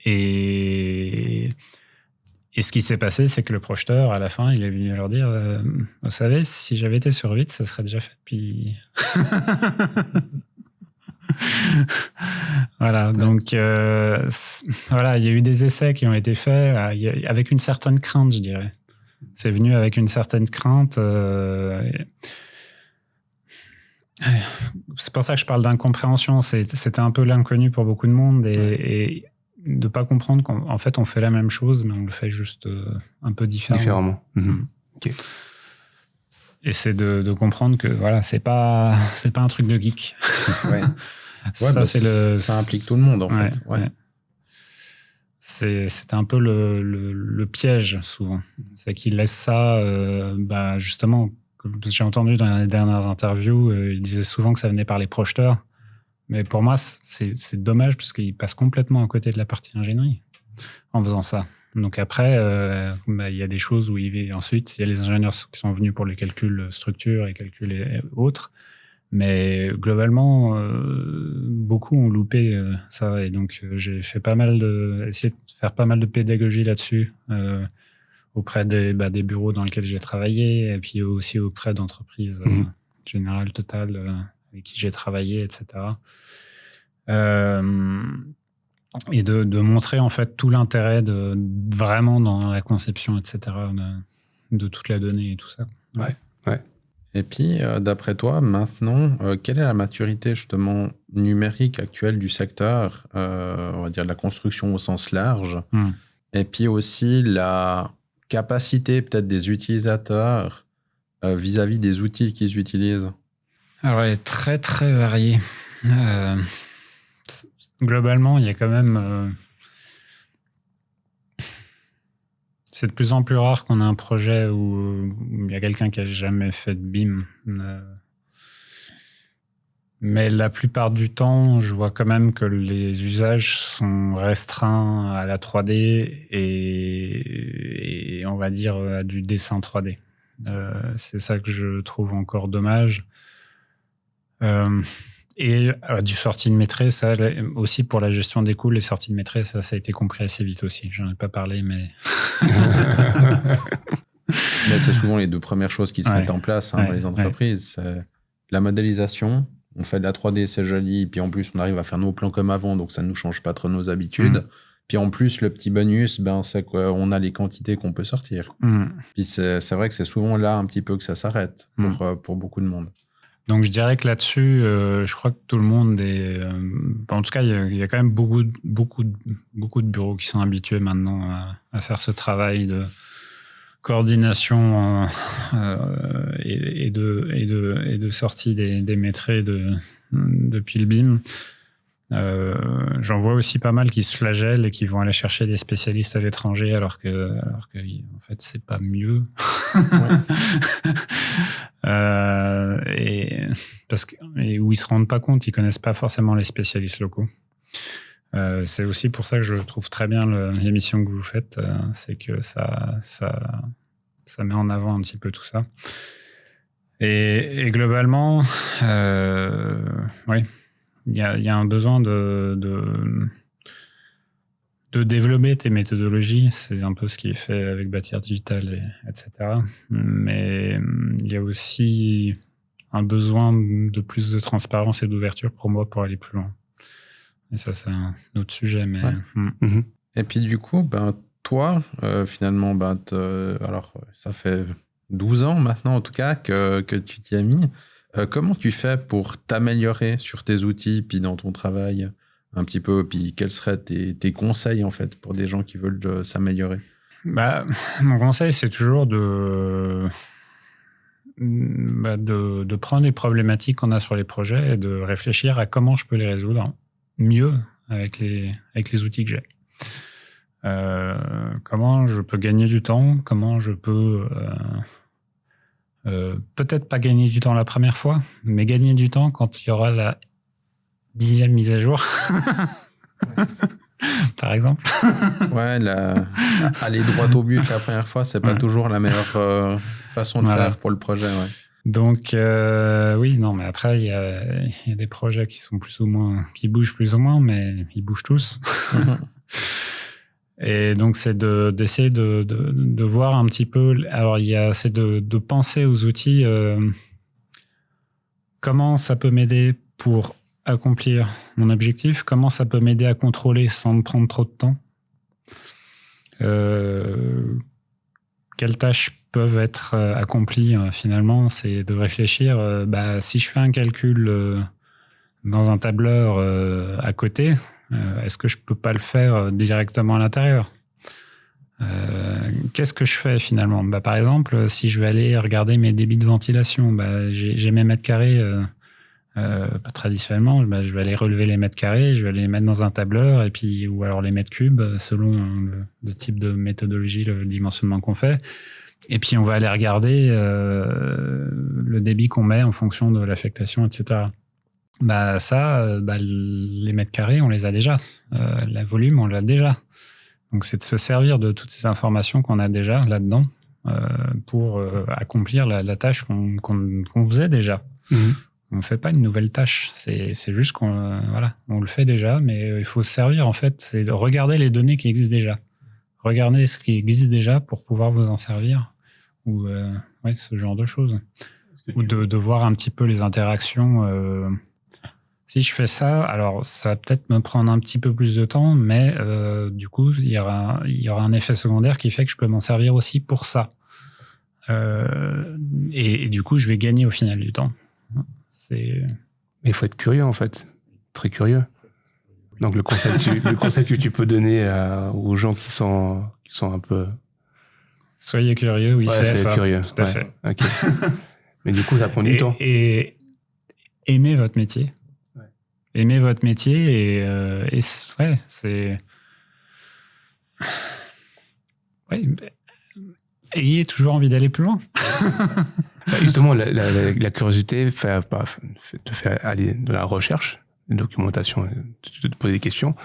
Et ce qui s'est passé, c'est que le projeteur, à la fin, il est venu leur dire vous savez, si j'avais été sur 8, ce serait déjà fait depuis... Voilà, donc voilà, il y a eu des essais qui ont été faits avec une certaine crainte, je dirais. C'est venu avec une certaine crainte. C'est pour ça que je parle d'incompréhension. C'était un peu l'inconnu pour beaucoup de monde et de pas comprendre qu'en fait on fait la même chose mais on le fait juste un peu différemment. Okay. Et c'est de comprendre que voilà, c'est pas un truc de geek. Ça implique tout le monde en fait. Ouais. C'est un peu le piège souvent. C'est qu'ils laissent ça justement, comme j'ai entendu dans les dernières interviews, ils disaient souvent que ça venait par les projeteurs. Mais pour moi, c'est dommage parce qu'il passe complètement à côté de la partie ingénierie en faisant ça. Donc après, il y a des choses où ensuite, il y a les ingénieurs qui sont venus pour les calculs structure et calculs autres. Mais globalement, beaucoup ont loupé ça. Et donc, j'ai fait essayé de faire pas mal de pédagogie là-dessus auprès des bureaux dans lesquels j'ai travaillé et puis aussi auprès d'entreprises General, Total, avec qui j'ai travaillé, etc. Et de montrer en fait tout l'intérêt vraiment dans la conception, etc. de toute la donnée et tout ça. Ouais. Et puis, d'après toi, maintenant, quelle est la maturité justement numérique actuelle du secteur, on va dire la construction au sens large, et puis aussi la capacité peut-être des utilisateurs vis-à-vis des outils qu'ils utilisent? Alors, elle est très, très variée. Globalement, il y a quand même... c'est de plus en plus rare qu'on ait un projet où il y a quelqu'un qui n'a jamais fait de BIM. Mais la plupart du temps, je vois quand même que les usages sont restreints à la 3D et on va dire à du dessin 3D. C'est ça que je trouve encore dommage. Et du sortie de maîtrise, ça aussi pour la gestion des coûts, les sorties de maîtrise, ça a été compris assez vite aussi. J'en ai pas parlé, mais... Mais c'est souvent les deux premières choses qui se mettent en place dans les entreprises. La modélisation, on fait de la 3D, c'est joli, puis en plus on arrive à faire nos plans comme avant, donc ça ne nous change pas trop nos habitudes. Puis en plus, le petit bonus, c'est qu'on a les quantités qu'on peut sortir. Puis c'est vrai que c'est souvent là un petit peu que ça s'arrête pour beaucoup de monde. Donc je dirais que là-dessus, je crois que tout le monde est... en tout cas, il y a quand même beaucoup de bureaux qui sont habitués maintenant à faire ce travail de coordination et de sortie des métriques depuis le BIM. J'en vois aussi pas mal qui se flagellent et qui vont aller chercher des spécialistes à l'étranger alors que en fait c'est pas mieux. Et où ils se rendent pas compte, ils connaissent pas forcément les spécialistes locaux. C'est aussi pour ça que je trouve très bien l'émission que vous faites, c'est que ça met en avant un petit peu tout ça. Et globalement, oui. Il y a un besoin de développer tes méthodologies. C'est un peu ce qui est fait avec Bâtir Digital, etc. Mais il y a aussi un besoin de plus de transparence et d'ouverture pour moi pour aller plus loin. Et ça, c'est un autre sujet. Mais... Ouais. Et puis du coup, toi, finalement, alors ça fait 12 ans maintenant en tout cas que tu t'y as mis. Comment tu fais pour t'améliorer sur tes outils, puis dans ton travail un petit peu, puis quels seraient tes conseils en fait pour des gens qui veulent s'améliorer? Mon conseil, c'est toujours de prendre les problématiques qu'on a sur les projets et de réfléchir à comment je peux les résoudre mieux avec les outils que j'ai. Comment je peux gagner du temps, comment je peux... peut-être pas gagner du temps la première fois, mais gagner du temps quand il y aura la 10e mise à jour, par exemple. Ouais, aller droit au but la première fois, c'est pas toujours la meilleure façon de faire pour le projet. Ouais. Donc, oui, non, mais après, il y a des projets qui sont plus ou moins, qui bougent plus ou moins, mais ils bougent tous. Et donc, c'est d'essayer de voir un petit peu. Alors, c'est de penser aux outils. Comment ça peut m'aider pour accomplir mon objectif? Comment ça peut m'aider à contrôler sans me prendre trop de temps? Quelles tâches peuvent être accomplies finalement? C'est de réfléchir. Si je fais un calcul dans un tableur à côté, est-ce que je peux pas le faire directement à l'intérieur? Qu'est-ce que je fais finalement? Par exemple, si je vais aller regarder mes débits de ventilation, j'ai mes mètres carrés. Traditionnellement, je vais aller relever les mètres carrés, je vais aller les mettre dans un tableur, et puis ou alors les mètres cubes selon le type de méthodologie, le dimensionnement qu'on fait. Et puis on va aller regarder le débit qu'on met en fonction de l'affectation, etc. les mètres carrés, on les a déjà. Le volume, on l'a déjà. Donc, c'est de se servir de toutes ces informations qu'on a déjà là-dedans pour accomplir la tâche qu'on faisait déjà. On ne fait pas une nouvelle tâche. C'est juste qu'on on le fait déjà, mais il faut se servir, en fait, c'est de regarder les données qui existent déjà. Regardez ce qui existe déjà pour pouvoir vous en servir. Ou ce genre de choses. Ou de voir un petit peu les interactions. Si je fais ça, alors ça va peut-être me prendre un petit peu plus de temps, mais du coup, il y aura un effet secondaire qui fait que je peux m'en servir aussi pour ça. Et du coup, je vais gagner au final du temps. Mais il faut être curieux, en fait. Très curieux. Donc, le conseil que tu peux donner aux gens qui sont un peu... Soyez curieux, oui, c'est ça. Curieux. Tout à fait. Okay. Mais du coup, ça prend du temps. Et aimez votre métier. Ouais. Aimez votre métier et c'est... Ouais, ayez toujours envie d'aller plus loin. Justement, la curiosité te fait aller de la recherche, de la documentation, de te poser des questions,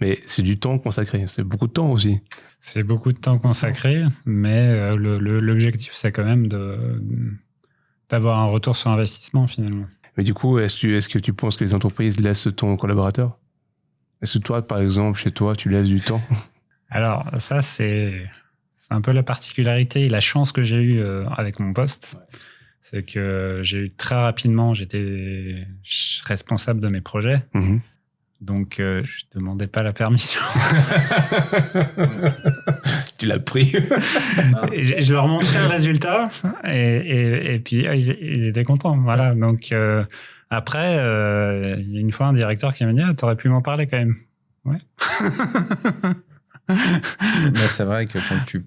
mais c'est du temps consacré, c'est beaucoup de temps aussi. C'est beaucoup de temps consacré, mais l'objectif, c'est quand même d'avoir un retour sur investissement, finalement. Mais du coup, est-ce que tu penses que les entreprises laissent ton collaborateur? Est-ce que toi, par exemple, chez toi, tu laisses du temps? Alors, ça, c'est un peu la particularité et la chance que j'ai eue avec mon poste. Ouais. C'est que j'ai eu très rapidement, j'étais responsable de mes projets. Mmh. Donc, je ne demandais pas la permission. Tu l'as pris. Je leur montrais le résultat et puis ils étaient contents. Voilà. Donc, après, il y a une fois un directeur qui m'a dit « t'aurais pu m'en parler quand même. » Ouais. Mais c'est vrai que quand tu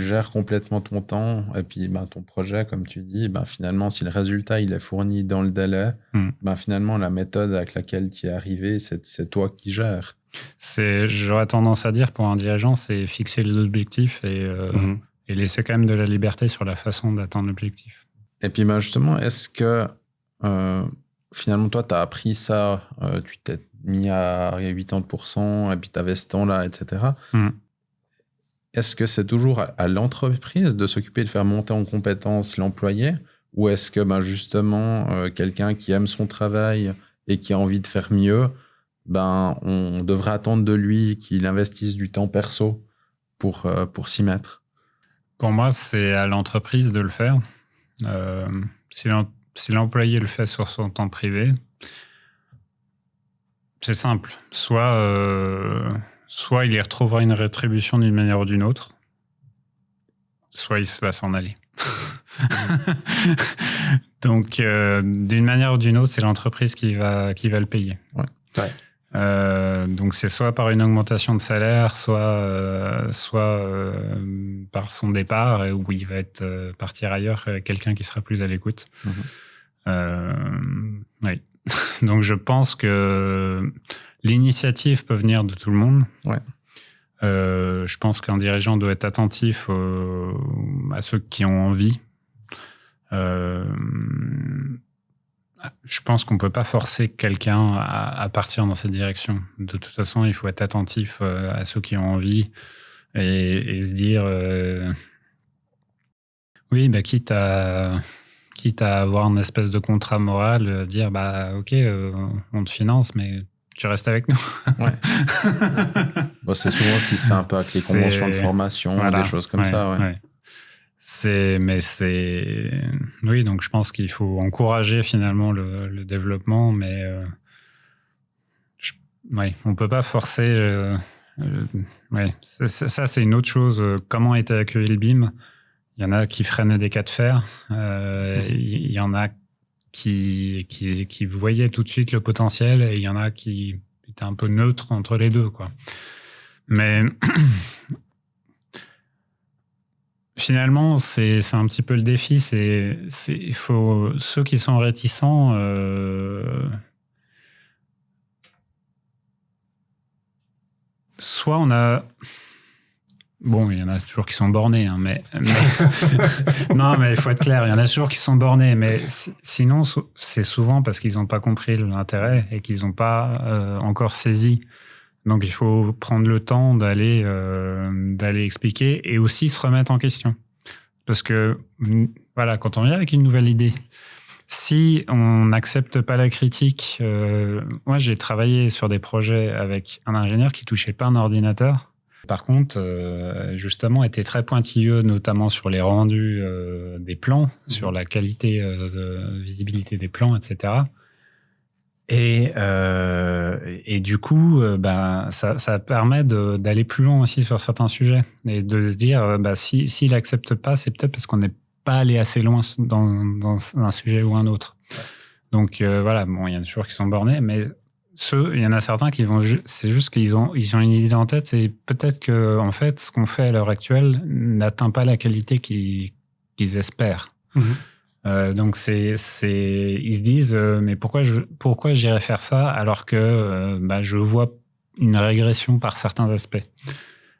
gères complètement ton temps et puis ton projet, comme tu dis, finalement, si le résultat il est fourni dans le délai, finalement, la méthode avec laquelle tu es arrivé, c'est toi qui gères. J'aurais tendance à dire pour un dirigeant, c'est fixer les objectifs et laisser quand même de la liberté sur la façon d'atteindre l'objectif. Et puis justement, est-ce que finalement, toi, tu as appris ça, tu t'es mis à 80% et puis tu avais ce temps-là, etc. Est-ce que c'est toujours à l'entreprise de s'occuper de faire monter en compétence l'employé ou est-ce que justement, quelqu'un qui aime son travail et qui a envie de faire mieux, on devrait attendre de lui qu'il investisse du temps perso pour s'y mettre? Pour moi, c'est à l'entreprise de le faire. Si l'employé le fait sur son temps privé, c'est simple. Soit il y retrouvera une rétribution d'une manière ou d'une autre, soit il va s'en aller. Donc, d'une manière ou d'une autre, c'est l'entreprise qui va le payer. Ouais. Donc, c'est soit par une augmentation de salaire, soit par son départ, où il va partir ailleurs, quelqu'un qui sera plus à l'écoute. Oui. Donc, je pense que l'initiative peut venir de tout le monde. Ouais. Je pense qu'un dirigeant doit être attentif à ceux qui ont envie. Je pense qu'on ne peut pas forcer quelqu'un à partir dans cette direction. De toute façon, il faut être attentif à ceux qui ont envie et se dire oui, quitte à avoir une espèce de contrat moral, dire ok, on te finance, mais tu restes avec nous. Ouais. C'est souvent ce qui se fait un peu avec les conventions de formation, des choses comme ça. Ouais. Oui, donc je pense qu'il faut encourager finalement le développement, mais on peut pas forcer. Ça, c'est une autre chose. Comment était accueilli le BIM? Il y en a qui freinaient des cas de fer. Il y en a qui voyaient tout de suite le potentiel et il y en a qui étaient un peu neutres entre les deux, quoi. Mais finalement, c'est un petit peu le défi. Il faut ceux qui sont réticents. Soit Bon, il y en a toujours qui sont bornés, hein, mais... non, mais il faut être clair, il y en a toujours qui sont bornés, mais sinon, c'est souvent parce qu'ils n'ont pas compris l'intérêt et qu'ils n'ont pas encore saisi. Donc, il faut prendre le temps d'aller expliquer et aussi se remettre en question. Parce que, voilà, quand on vient avec une nouvelle idée, si on n'accepte pas la critique... moi, j'ai travaillé sur des projets avec un ingénieur qui ne touchait pas un ordinateur. Par contre, justement, était très pointilleux, notamment sur les rendus des plans, sur la qualité de visibilité des plans, etc. Et du coup, ça permet d'aller plus loin aussi sur certains sujets et de se dire, s'il n'accepte pas, c'est peut-être parce qu'on n'est pas allé assez loin dans un sujet ou un autre. Donc voilà, bon, il y en a toujours qui sont bornés, mais il y en a certains qui vont, c'est juste qu'ils ont une idée en tête, et peut-être que en fait, ce qu'on fait à l'heure actuelle n'atteint pas la qualité qu'ils espèrent. Donc ils se disent, mais pourquoi j'irais faire ça alors que je vois une régression par certains aspects.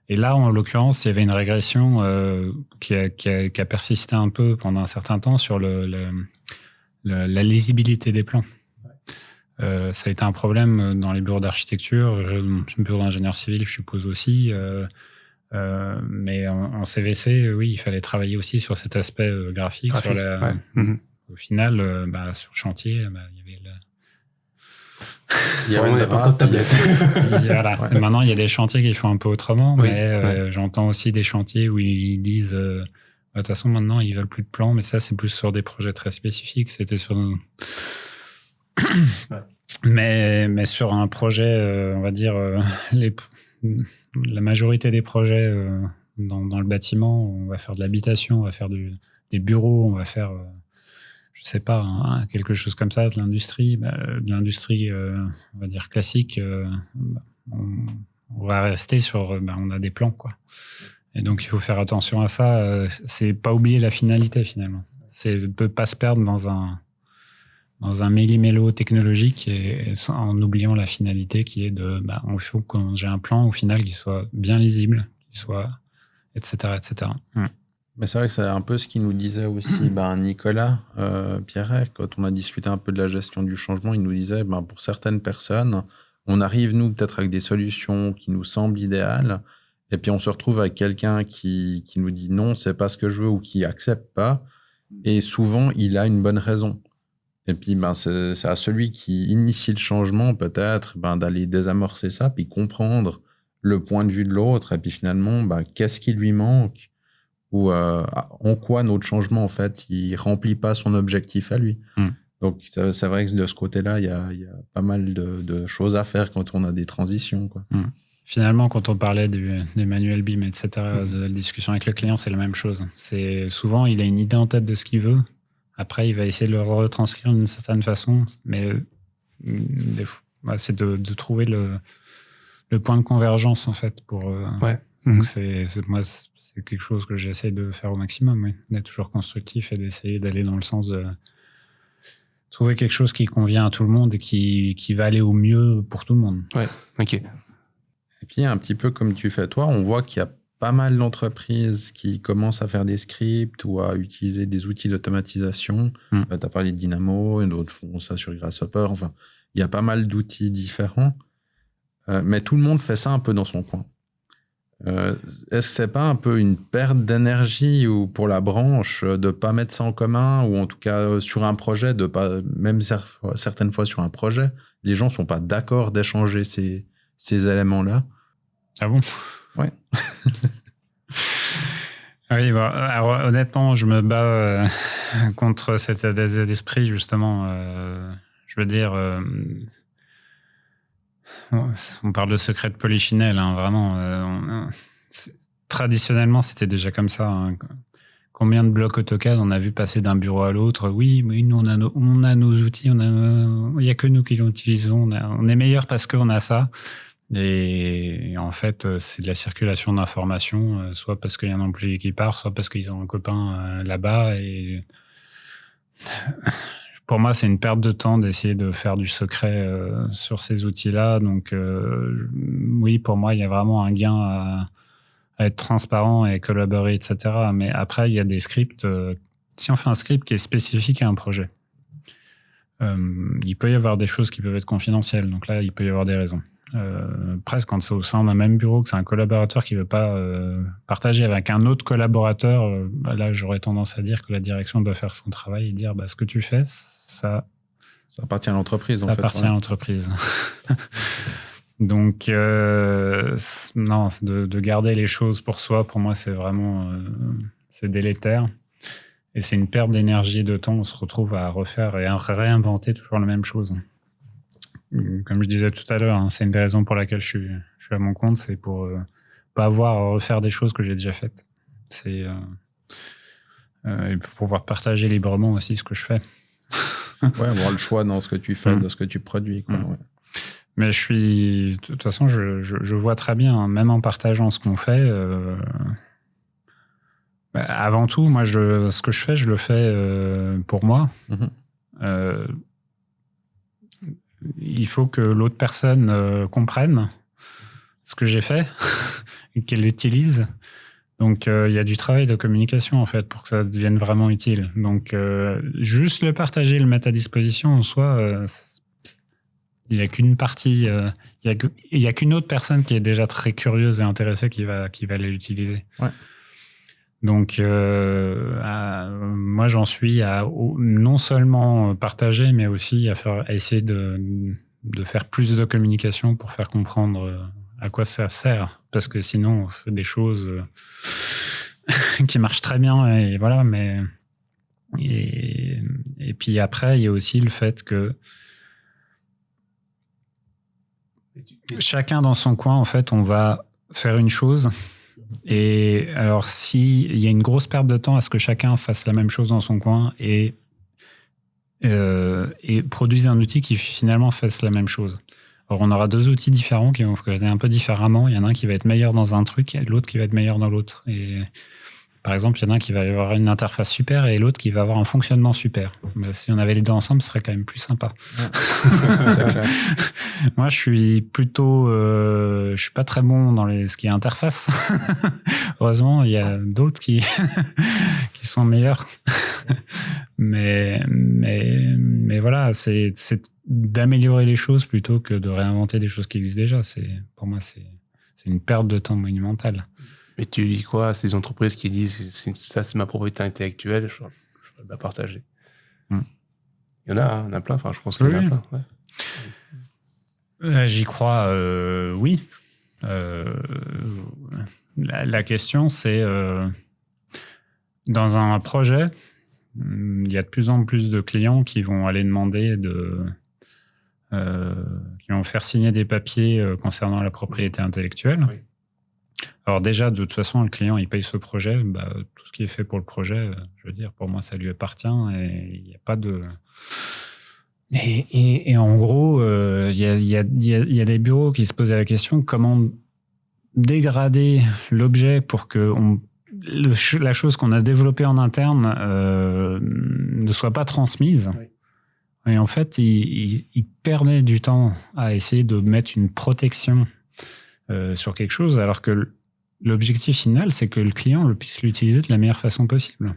Et là, en l'occurrence, il y avait une régression qui a persisté un peu pendant un certain temps sur la lisibilité des plans. Ça a été un problème dans les bureaux d'architecture. Je suis bureau d'ingénieur civil, je suppose aussi. Mais en CVC, oui, il fallait travailler aussi sur cet aspect graphique. Sur au final, sur le chantier, il y avait pas de tablette. Voilà. Ouais. Maintenant, il y a des chantiers qui font un peu autrement, mais j'entends aussi des chantiers où ils disent de toute façon, maintenant, ils veulent plus de plans, mais ça, c'est plus sur des projets très spécifiques. C'était sur... mais sur un projet, on va dire, la majorité des projets dans le bâtiment, on va faire de l'habitation, on va faire des bureaux, on va faire, je sais pas, quelque chose comme ça, de l'industrie, on va dire classique. On va rester sur, on a des plans, quoi. Et donc il faut faire attention à ça. C'est pas oublier la finalité finalement. C'est de ne pas se perdre dans un méli-mélo technologique et en oubliant la finalité qui est il faut que j'ai un plan au final qui soit bien lisible, qui soit, etc., etc. Mais c'est vrai que c'est un peu ce qu'il nous disait aussi Nicolas Pierret, quand on a discuté un peu de la gestion du changement, il nous disait pour certaines personnes, on arrive nous peut-être avec des solutions qui nous semblent idéales, et puis on se retrouve avec quelqu'un qui nous dit non, c'est pas ce que je veux, ou qui accepte pas, et souvent il a une bonne raison. Et puis, c'est à celui qui initie le changement, peut-être, d'aller désamorcer ça, puis comprendre le point de vue de l'autre, et puis finalement, qu'est-ce qui lui manque, ou en quoi notre changement, en fait, il remplit pas son objectif à lui. Donc, c'est vrai que de ce côté-là, il y a pas mal de choses à faire quand on a des transitions, quoi. Finalement, quand on parlait des manuels BIM, etc., de la discussion avec le client, c'est la même chose. C'est souvent, il a une idée en tête de ce qu'il veut. Après, il va essayer de le retranscrire d'une certaine façon, mais c'est de trouver le point de convergence, en fait. Donc c'est quelque chose que j'essaie de faire au maximum, d'être toujours constructif et d'essayer d'aller dans le sens de trouver quelque chose qui convient à tout le monde et qui va aller au mieux pour tout le monde. Ouais, ok. Et puis, un petit peu comme tu fais toi, on voit qu'il y a pas mal d'entreprises qui commencent à faire des scripts ou à utiliser des outils d'automatisation. Tu as parlé de Dynamo, et d'autres font ça sur Grasshopper. Enfin, il y a pas mal d'outils différents. Mais tout le monde fait ça un peu dans son coin. Est-ce que c'est pas un peu une perte d'énergie ou pour la branche de pas mettre ça en commun, ou en tout cas sur un projet, de pas, même certaines fois sur un projet, les gens sont pas d'accord d'échanger ces éléments-là? Ah bon? Ouais. Oui, alors, honnêtement, je me bats contre cet état d'esprit, justement. Je veux dire, on parle de secret de Polichinelle, vraiment. Traditionnellement, c'était déjà comme ça. Combien de blocs AutoCAD on a vu passer d'un bureau à l'autre? Oui, nous, on a nos outils, il n'y a que nous qui l'utilisons. On est meilleur parce qu'on a ça. Et en fait, c'est de la circulation d'informations, soit parce qu'il y a un employé qui part, soit parce qu'ils ont un copain là-bas. Et pour moi, c'est une perte de temps d'essayer de faire du secret sur ces outils-là. Donc, oui, pour moi, il y a vraiment un gain à être transparent et collaborer, etc. Mais après, il y a des scripts. Si on fait un script qui est spécifique à un projet, il peut y avoir des choses qui peuvent être confidentielles. Donc là, il peut y avoir des raisons. Presque quand c'est au sein d'un même bureau, que c'est un collaborateur qui veut pas partager avec un autre collaborateur, là, j'aurais tendance à dire que la direction doit faire son travail et dire ce que tu fais, ça appartient à l'entreprise. Ça appartient à l'entreprise. Donc, non, de garder les choses pour soi, pour moi, c'est vraiment c'est délétère. Et c'est une perte d'énergie et de temps. On se retrouve à refaire et à réinventer toujours la même chose. Comme je disais tout à l'heure, c'est une des raisons pour laquelle je suis à mon compte, c'est pour pas avoir à refaire des choses que j'ai déjà faites. C'est et pour pouvoir partager librement aussi ce que je fais. Ouais, avoir le choix dans ce que tu fais, de ce que tu produis. Quoi, ouais. Mais de toute façon, je vois très bien, même en partageant ce qu'on fait. Avant tout, moi, ce que je fais, je le fais pour moi. Il faut que l'autre personne comprenne ce que j'ai fait et qu'elle l'utilise. Donc, il y a du travail de communication, en fait, pour que ça devienne vraiment utile. Donc, juste le partager, le mettre à disposition, en soi, il n'y a qu'une partie, il y a qu'une autre personne qui est déjà très curieuse et intéressée qui va l'utiliser. Ouais. Donc, moi, j'en suis à non seulement partager, mais aussi à essayer de faire plus de communication pour faire comprendre à quoi ça sert. Parce que sinon, on fait des choses qui marchent très bien, et voilà. Et puis après, il y a aussi le fait que chacun dans son coin, en fait, on va faire une chose. Et alors, s'il y a une grosse perte de temps à ce que chacun fasse la même chose dans son coin et produise un outil qui finalement fasse la même chose. Alors, on aura deux outils différents qui vont fonctionner un peu différemment. Il y en a un qui va être meilleur dans un truc et l'autre qui va être meilleur dans l'autre. Et par exemple, il y en a un qui va avoir une interface super et l'autre qui va avoir un fonctionnement super. Mais si on avait les deux ensemble, ce serait quand même plus sympa. Ouais. C'est clair. Moi, je suis plutôt... je suis pas très bon dans ce qui est interface. Heureusement, il y a d'autres qui sont meilleurs. mais voilà, c'est d'améliorer les choses plutôt que de réinventer des choses qui existent déjà. Pour moi, c'est une perte de temps monumentale. Mais tu dis quoi à ces entreprises qui disent que ça, c'est ma propriété intellectuelle, je peux la partager. Il y en a plein, enfin, je pense qu'il y en a plein. Ouais. J'y crois, oui. La question, c'est dans un projet, il y a de plus en plus de clients qui vont aller demander qui vont faire signer des papiers concernant la propriété intellectuelle. Oui. Alors déjà, de toute façon, le client, il paye ce projet. Tout ce qui est fait pour le projet, je veux dire, pour moi, ça lui appartient et il n'y a pas de... Et en gros, il y a des bureaux qui se posaient la question comment dégrader l'objet pour que la chose qu'on a développée en interne ne soit pas transmise. Oui. Et en fait, ils perdaient du temps à essayer de mettre une protection sur quelque chose, alors que l'objectif final, c'est que le client puisse l'utiliser de la meilleure façon possible.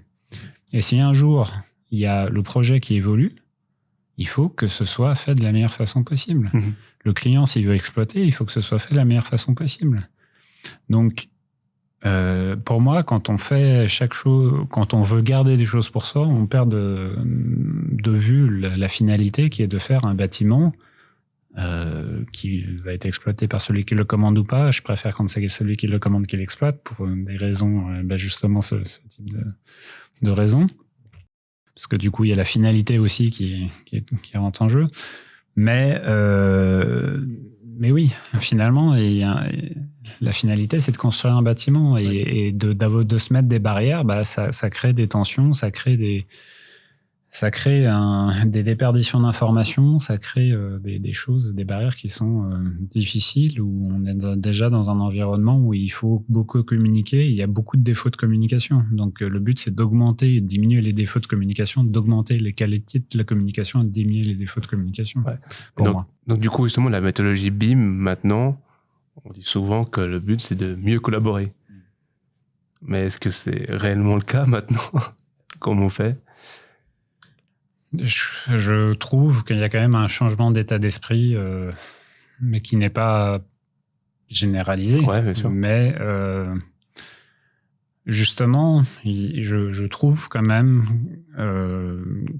Et si un jour, il y a le projet qui évolue, il faut que ce soit fait de la meilleure façon possible. Mmh. Le client, s'il veut exploiter, il faut que ce soit fait de la meilleure façon possible. Donc, pour moi, quand on fait chaque chose, quand on veut garder des choses pour soi, on perd de vue la finalité qui est de faire un bâtiment qui va être exploité par celui qui le commande ou pas. Je préfère quand c'est celui qui le commande qui l'exploite pour des raisons, justement ce type de raisons. Parce que du coup, il y a la finalité aussi qui rentre en jeu. Mais oui, finalement, la finalité, c'est de construire un bâtiment et de se mettre des barrières. Ça crée des tensions, ça crée des déperditions d'informations, ça crée des choses, des barrières qui sont difficiles, où on est déjà dans un environnement où il faut beaucoup communiquer, il y a beaucoup de défauts de communication. Donc le but, c'est d'augmenter et de diminuer les défauts de communication, d'augmenter les qualités de la communication et de diminuer les défauts de communication, pour moi. Donc du coup, justement, la méthodologie BIM, maintenant, on dit souvent que le but, c'est de mieux collaborer. Mais est-ce que c'est réellement le cas maintenant? Comment on fait? Je trouve qu'il y a quand même un changement d'état d'esprit, mais qui n'est pas généralisé. Ouais, bien sûr. Mais justement, je trouve quand même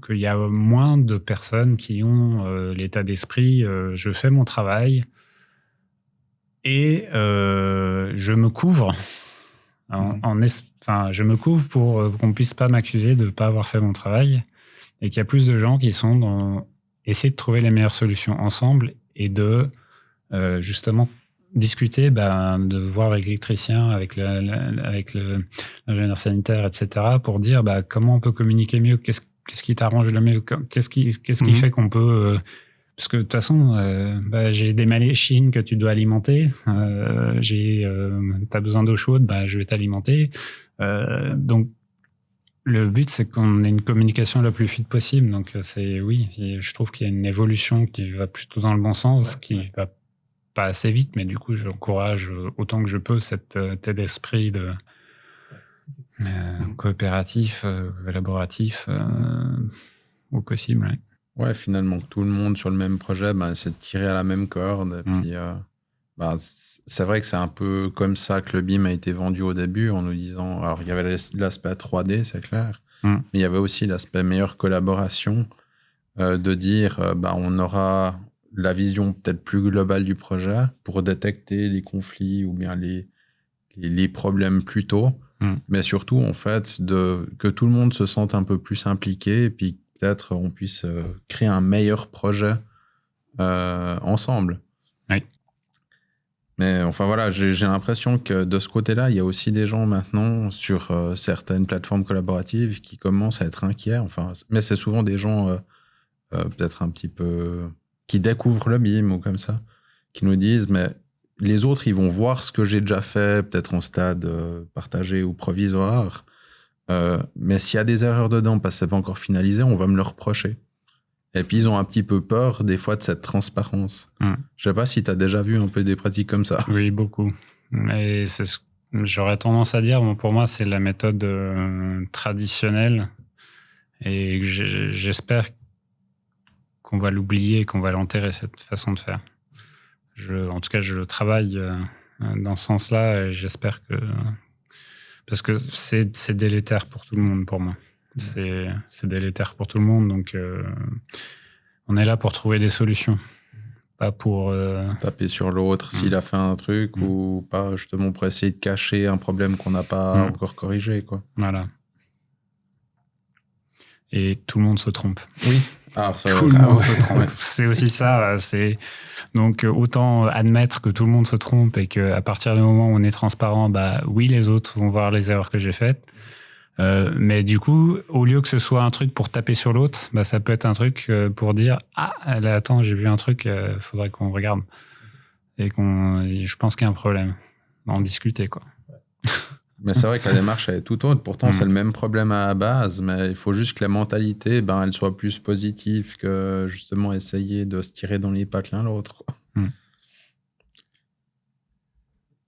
qu'il y a moins de personnes qui ont l'état d'esprit je fais mon travail et je me couvre. Je me couvre pour qu'on puisse pas m'accuser de pas avoir fait mon travail, et qu'il y a plus de gens qui sont dans essayer de trouver les meilleures solutions ensemble et de justement discuter, de voir avec l'électricien, avec l'ingénieur sanitaire, etc., pour dire comment on peut communiquer mieux, qu'est-ce qui t'arrange le mieux, qu'est-ce qui fait qu'on peut... parce que de toute façon, j'ai des machines que tu dois alimenter, t'as besoin d'eau chaude, je vais t'alimenter. Donc, le but, c'est qu'on ait une communication la plus fluide possible. Donc, je trouve qu'il y a une évolution qui va plutôt dans le bon sens, qui va pas assez vite, mais du coup, j'encourage autant que je peux cet état d'esprit coopératif, collaboratif, au possible. Ouais, finalement, tout le monde sur le même projet, c'est de tirer à la même corde. Et puis, c'est vrai que c'est un peu comme ça que le BIM a été vendu au début, en nous disant... Alors, il y avait l'aspect 3D, c'est clair, mais il y avait aussi l'aspect meilleure collaboration, de dire, on aura la vision peut-être plus globale du projet pour détecter les conflits ou bien les problèmes plus tôt, mais surtout, en fait, que tout le monde se sente un peu plus impliqué et puis peut-être on puisse créer un meilleur projet ensemble. Oui. Mais enfin voilà, j'ai l'impression que de ce côté-là, il y a aussi des gens maintenant sur certaines plateformes collaboratives qui commencent à être inquiets. Mais c'est souvent des gens peut-être un petit peu qui découvrent le BIM ou comme ça, qui nous disent mais les autres, ils vont voir ce que j'ai déjà fait, peut-être en stade partagé ou provisoire. Mais s'il y a des erreurs dedans parce que c'est pas encore finalisé, on va me le reprocher. Et puis ils ont un petit peu peur des fois de cette transparence. Je sais pas si tu as déjà vu un peu des pratiques comme ça. Oui, beaucoup. Et j'aurais tendance à dire, pour moi, c'est la méthode traditionnelle. Et j'espère qu'on va l'oublier, qu'on va l'enterrer, cette façon de faire. En tout cas, je travaille dans ce sens-là et j'espère que... Parce que c'est délétère pour tout le monde, pour moi. C'est délétère pour tout le monde, donc on est là pour trouver des solutions, pas pour... taper sur l'autre s'il a fait un truc ou pas, justement pour essayer de cacher un problème qu'on n'a pas encore corrigé, quoi. Voilà. Et tout le monde se trompe. Oui. Tout le monde se trompe. C'est aussi ça. Donc, autant admettre que tout le monde se trompe et qu'à partir du moment où on est transparent, oui, les autres vont voir les erreurs que j'ai faites. Mais du coup, au lieu que ce soit un truc pour taper sur l'autre, ça peut être un truc pour dire « Ah, là, attends, j'ai vu un truc, faudrait qu'on regarde. » Et je pense qu'il y a un problème. En discuter, quoi. Mais c'est vrai que la démarche elle est tout autre. Pourtant, c'est le même problème à la base, mais il faut juste que la mentalité, elle soit plus positive que justement essayer de se tirer dans les pattes l'un l'autre, quoi.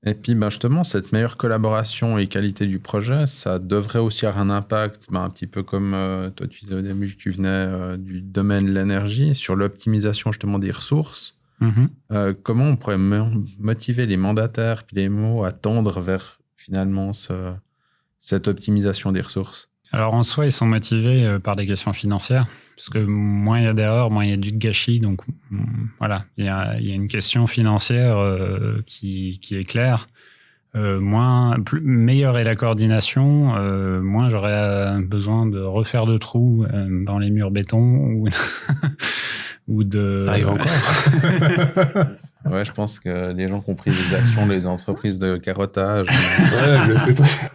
Et puis, justement, cette meilleure collaboration et qualité du projet, ça devrait aussi avoir un impact, un petit peu comme toi, tu disais au début que tu venais du domaine de l'énergie, sur l'optimisation justement des ressources. Comment on pourrait motiver les mandataires puis les MO à tendre vers finalement cette optimisation des ressources? Alors en soi, ils sont motivés par des questions financières, parce que moins il y a d'erreurs, moins il y a du gâchis. Donc voilà, il y a une question financière qui est claire. Meilleure est la coordination, moins j'aurais besoin de refaire de trous dans les murs béton ou de... Ça arrive encore. Ouais, je pense que les gens qui ont pris des actions des entreprises de carottage. Ouais, c'est très...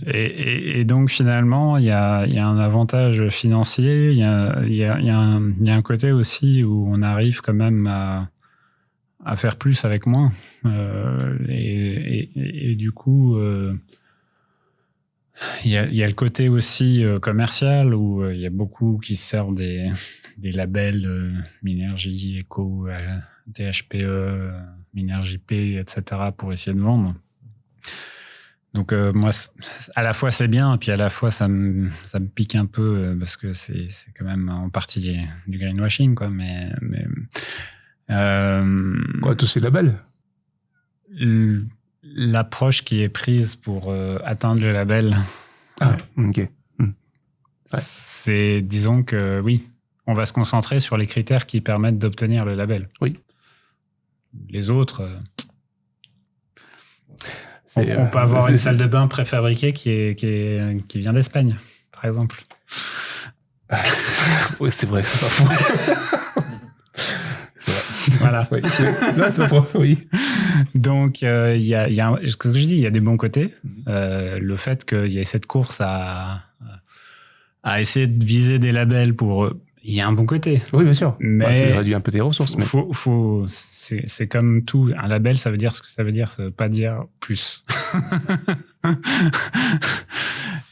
Et donc finalement, il y a un avantage financier, il y a un côté aussi où on arrive quand même à faire plus avec moins. Et du coup, il y a le côté aussi commercial où il y a beaucoup qui servent des labels Minergie, Eco, THPE, Minergie P, etc. pour essayer de vendre. Donc moi, à la fois c'est bien, et puis à la fois ça me pique un peu parce que c'est quand même en partie du greenwashing, quoi. Mais tous ces labels. L'approche qui est prise pour atteindre le label. Ah, ok. Ouais. C'est, disons que oui, on va se concentrer sur les critères qui permettent d'obtenir le label. Oui. Les autres. On peut avoir une salle de bain préfabriquée qui vient d'Espagne, par exemple. Oui, c'est vrai, c'est pas faux. Voilà. Oui, là, c'est pas faux, oui. Donc, il y a ce que je dis, il y a des bons côtés. Le fait qu'il y ait cette course à essayer de viser des labels pour... Il y a un bon côté. Oui, bien sûr. Mais ça réduit un peu tes ressources. C'est comme tout. Un label, ça veut dire ce que ça veut dire. Ça veut pas dire plus.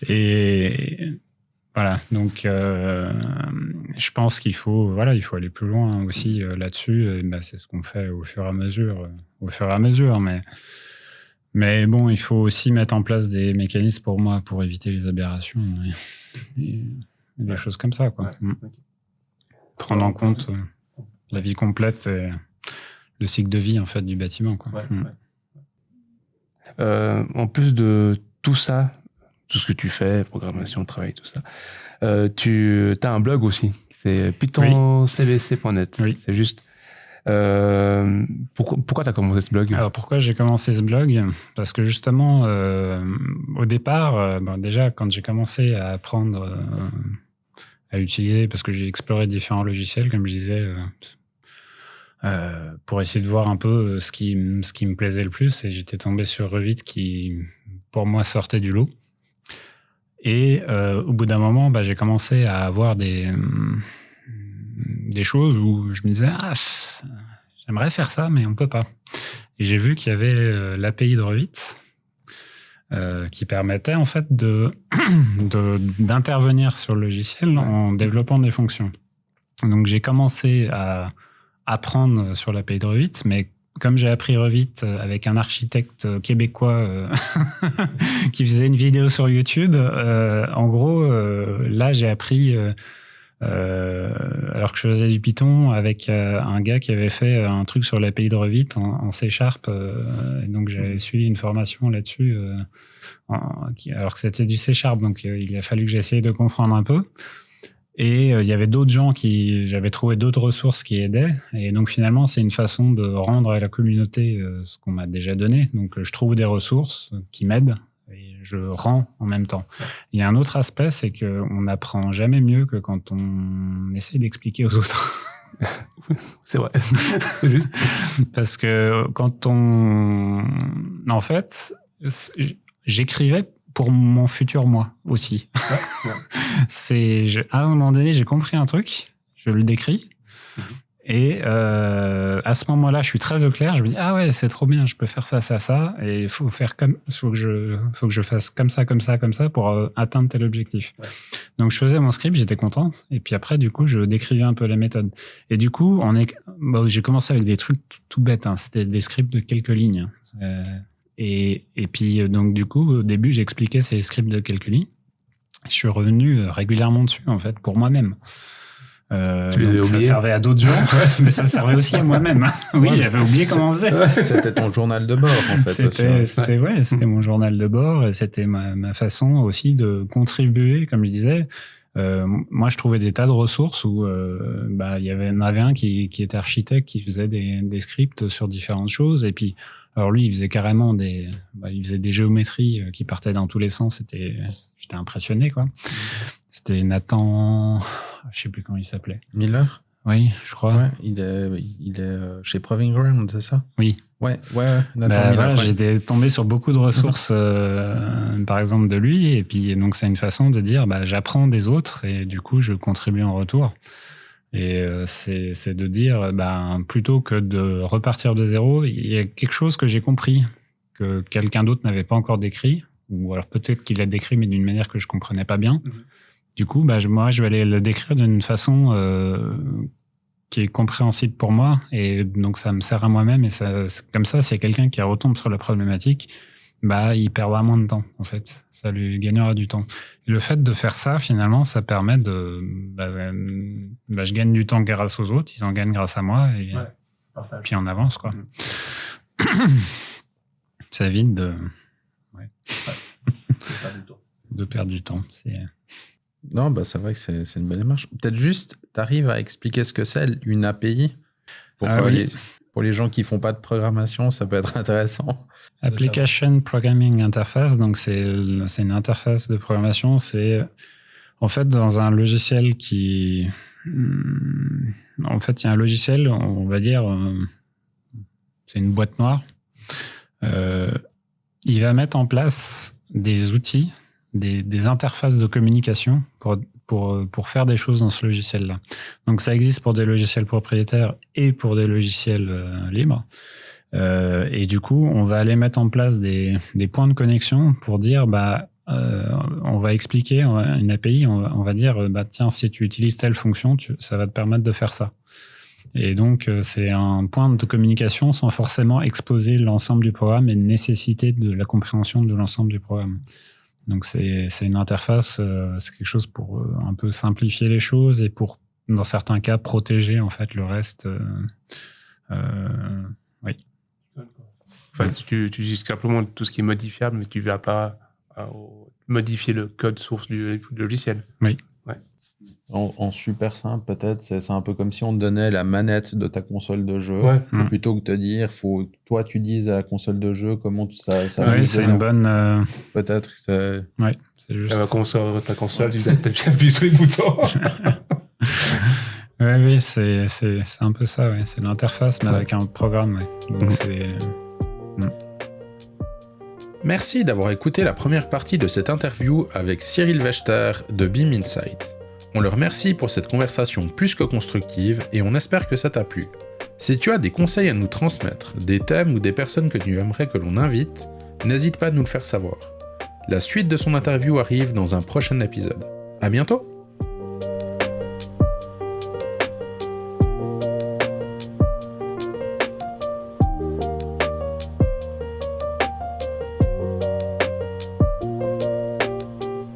Et voilà. Donc, je pense qu'il faut aller plus loin aussi là-dessus. Et c'est ce qu'on fait au fur et à mesure. Mais bon, il faut aussi mettre en place des mécanismes pour éviter les aberrations et des choses comme ça, quoi. Ouais. Prendre en compte la vie complète et le cycle de vie en fait du bâtiment, quoi. En plus de tout ça, tout ce que tu fais, programmation, travail, tout ça, tu as un blog aussi, c'est pythoncvc.net. Oui. C'est juste. Pourquoi tu as commencé ce blog? Alors pourquoi j'ai commencé ce blog? Parce que justement, au départ, déjà quand j'ai commencé à apprendre à utiliser, parce que j'ai exploré différents logiciels, comme je disais, pour essayer de voir un peu ce qui me plaisait le plus, et j'étais tombé sur Revit qui, pour moi, sortait du lot. Et au bout d'un moment, j'ai commencé à avoir des choses où je me disais j'aimerais faire ça, mais on peut pas. Et j'ai vu qu'il y avait l'API de Revit qui permettait en fait d'intervenir sur le logiciel en développant des fonctions. Donc j'ai commencé à apprendre sur l'API de Revit, mais comme j'ai appris Revit avec un architecte québécois qui faisait une vidéo sur YouTube, en gros, là j'ai appris, alors que je faisais du Python, avec un gars qui avait fait un truc sur l'API de Revit en C#. Et donc j'avais suivi une formation là-dessus, alors que c'était du C#. Donc il a fallu que j'essaye de comprendre un peu. Et il y avait d'autres gens j'avais trouvé d'autres ressources qui aidaient. Et donc finalement, c'est une façon de rendre à la communauté ce qu'on m'a déjà donné. Donc je trouve des ressources qui m'aident et je rends en même temps. Il y a un autre aspect, c'est qu'on n'apprend jamais mieux que quand on essaie d'expliquer aux autres. C'est vrai. C'est juste. Parce que en fait, j'écrivais pour mon futur moi aussi. À un moment donné, j'ai compris un truc, je le décris, et à ce moment-là, je suis très au clair. Je me dis ouais, c'est trop bien, je peux faire ça, ça, ça, et faut que je fasse comme ça pour atteindre tel objectif. Ouais. Donc je faisais mon script, j'étais content, et puis après, du coup, je décrivais un peu la méthode. Et du coup, j'ai commencé avec des trucs tout bêtes. C'était des scripts de quelques lignes. Et puis, donc, du coup, au début, j'expliquais ces scripts de quelques lignes. Je suis revenu régulièrement dessus, en fait, pour moi-même. Tu les avais oubliés. Ça servait à d'autres gens, mais ça servait aussi à moi-même. Oui, j'avais oublié comment on faisait. C'était ton journal de bord, en fait. C'était mon journal de bord, et c'était ma façon aussi de contribuer, comme je disais. Moi, je trouvais des tas de ressources où il y en avait un qui était architecte, qui faisait des scripts sur différentes choses, et puis alors lui, il faisait carrément il faisait des géométries qui partaient dans tous les sens. J'étais impressionné, quoi. C'était Nathan, je sais plus comment il s'appelait. Miller. Oui, je crois. Ouais, il est chez Proving Ground, c'est ça? Oui. Ouais. Nathan Miller. Voilà, j'étais tombé sur beaucoup de ressources, par exemple de lui, et puis donc c'est une façon de dire, j'apprends des autres et du coup je contribue en retour. Et c'est de dire, plutôt que de repartir de zéro, il y a quelque chose que j'ai compris, que quelqu'un d'autre n'avait pas encore décrit, ou alors peut-être qu'il l'a décrit, mais d'une manière que je comprenais pas bien. Du coup, moi, je vais aller le décrire d'une façon qui est compréhensible pour moi, et donc ça me sert à moi-même, et c'est comme ça, s'il y a quelqu'un qui retombe sur la problématique, il perdra moins de temps, en fait. Ça lui gagnera du temps. Et le fait de faire ça, finalement, ça permet je gagne du temps grâce aux autres, ils en gagnent grâce à moi, et puis on avance, quoi. Ça évite de perdre du temps. Non, c'est vrai que c'est une bonne démarche. Peut-être juste, tu arrives à expliquer ce que c'est une API pour les gens qui font pas de programmation, ça peut être intéressant. Application Programming Interface, donc c'est une interface de programmation. C'est en fait dans un logiciel il y a un logiciel, on va dire, c'est une boîte noire. Il va mettre en place des outils, des interfaces de communication pour faire des choses dans ce logiciel-là. Donc ça existe pour des logiciels propriétaires et pour des logiciels libres. Et du coup, on va aller mettre en place des points de connexion pour dire, on va expliquer une API, on va dire, tiens, si tu utilises telle fonction, ça va te permettre de faire ça. Et donc, c'est un point de communication sans forcément exposer l'ensemble du programme et nécessiter de la compréhension de l'ensemble du programme. Donc, c'est une interface, c'est quelque chose pour un peu simplifier les choses et pour, dans certains cas, protéger en fait le reste. Oui. Enfin, tu utilises simplement tout ce qui est modifiable, mais tu ne vas pas modifier le code source du logiciel. Oui. Ouais. En super simple, peut-être, c'est un peu comme si on te donnait la manette de ta console de jeu, plutôt que de te dire, faut toi tu dises à la console de jeu comment ça oui, c'est une bonne. Peut-être que c'est. Oui, c'est juste. Ta console, tu as bien appuyé sur les boutons. Oui, c'est un peu ça, oui. C'est l'interface, mais avec un programme, oui. Donc c'est. Merci d'avoir écouté la première partie de cette interview avec Cyril Wechter de Beam Insight. On le remercie pour cette conversation plus que constructive et on espère que ça t'a plu. Si tu as des conseils à nous transmettre, des thèmes ou des personnes que tu aimerais que l'on invite, n'hésite pas à nous le faire savoir. La suite de son interview arrive dans un prochain épisode. À bientôt!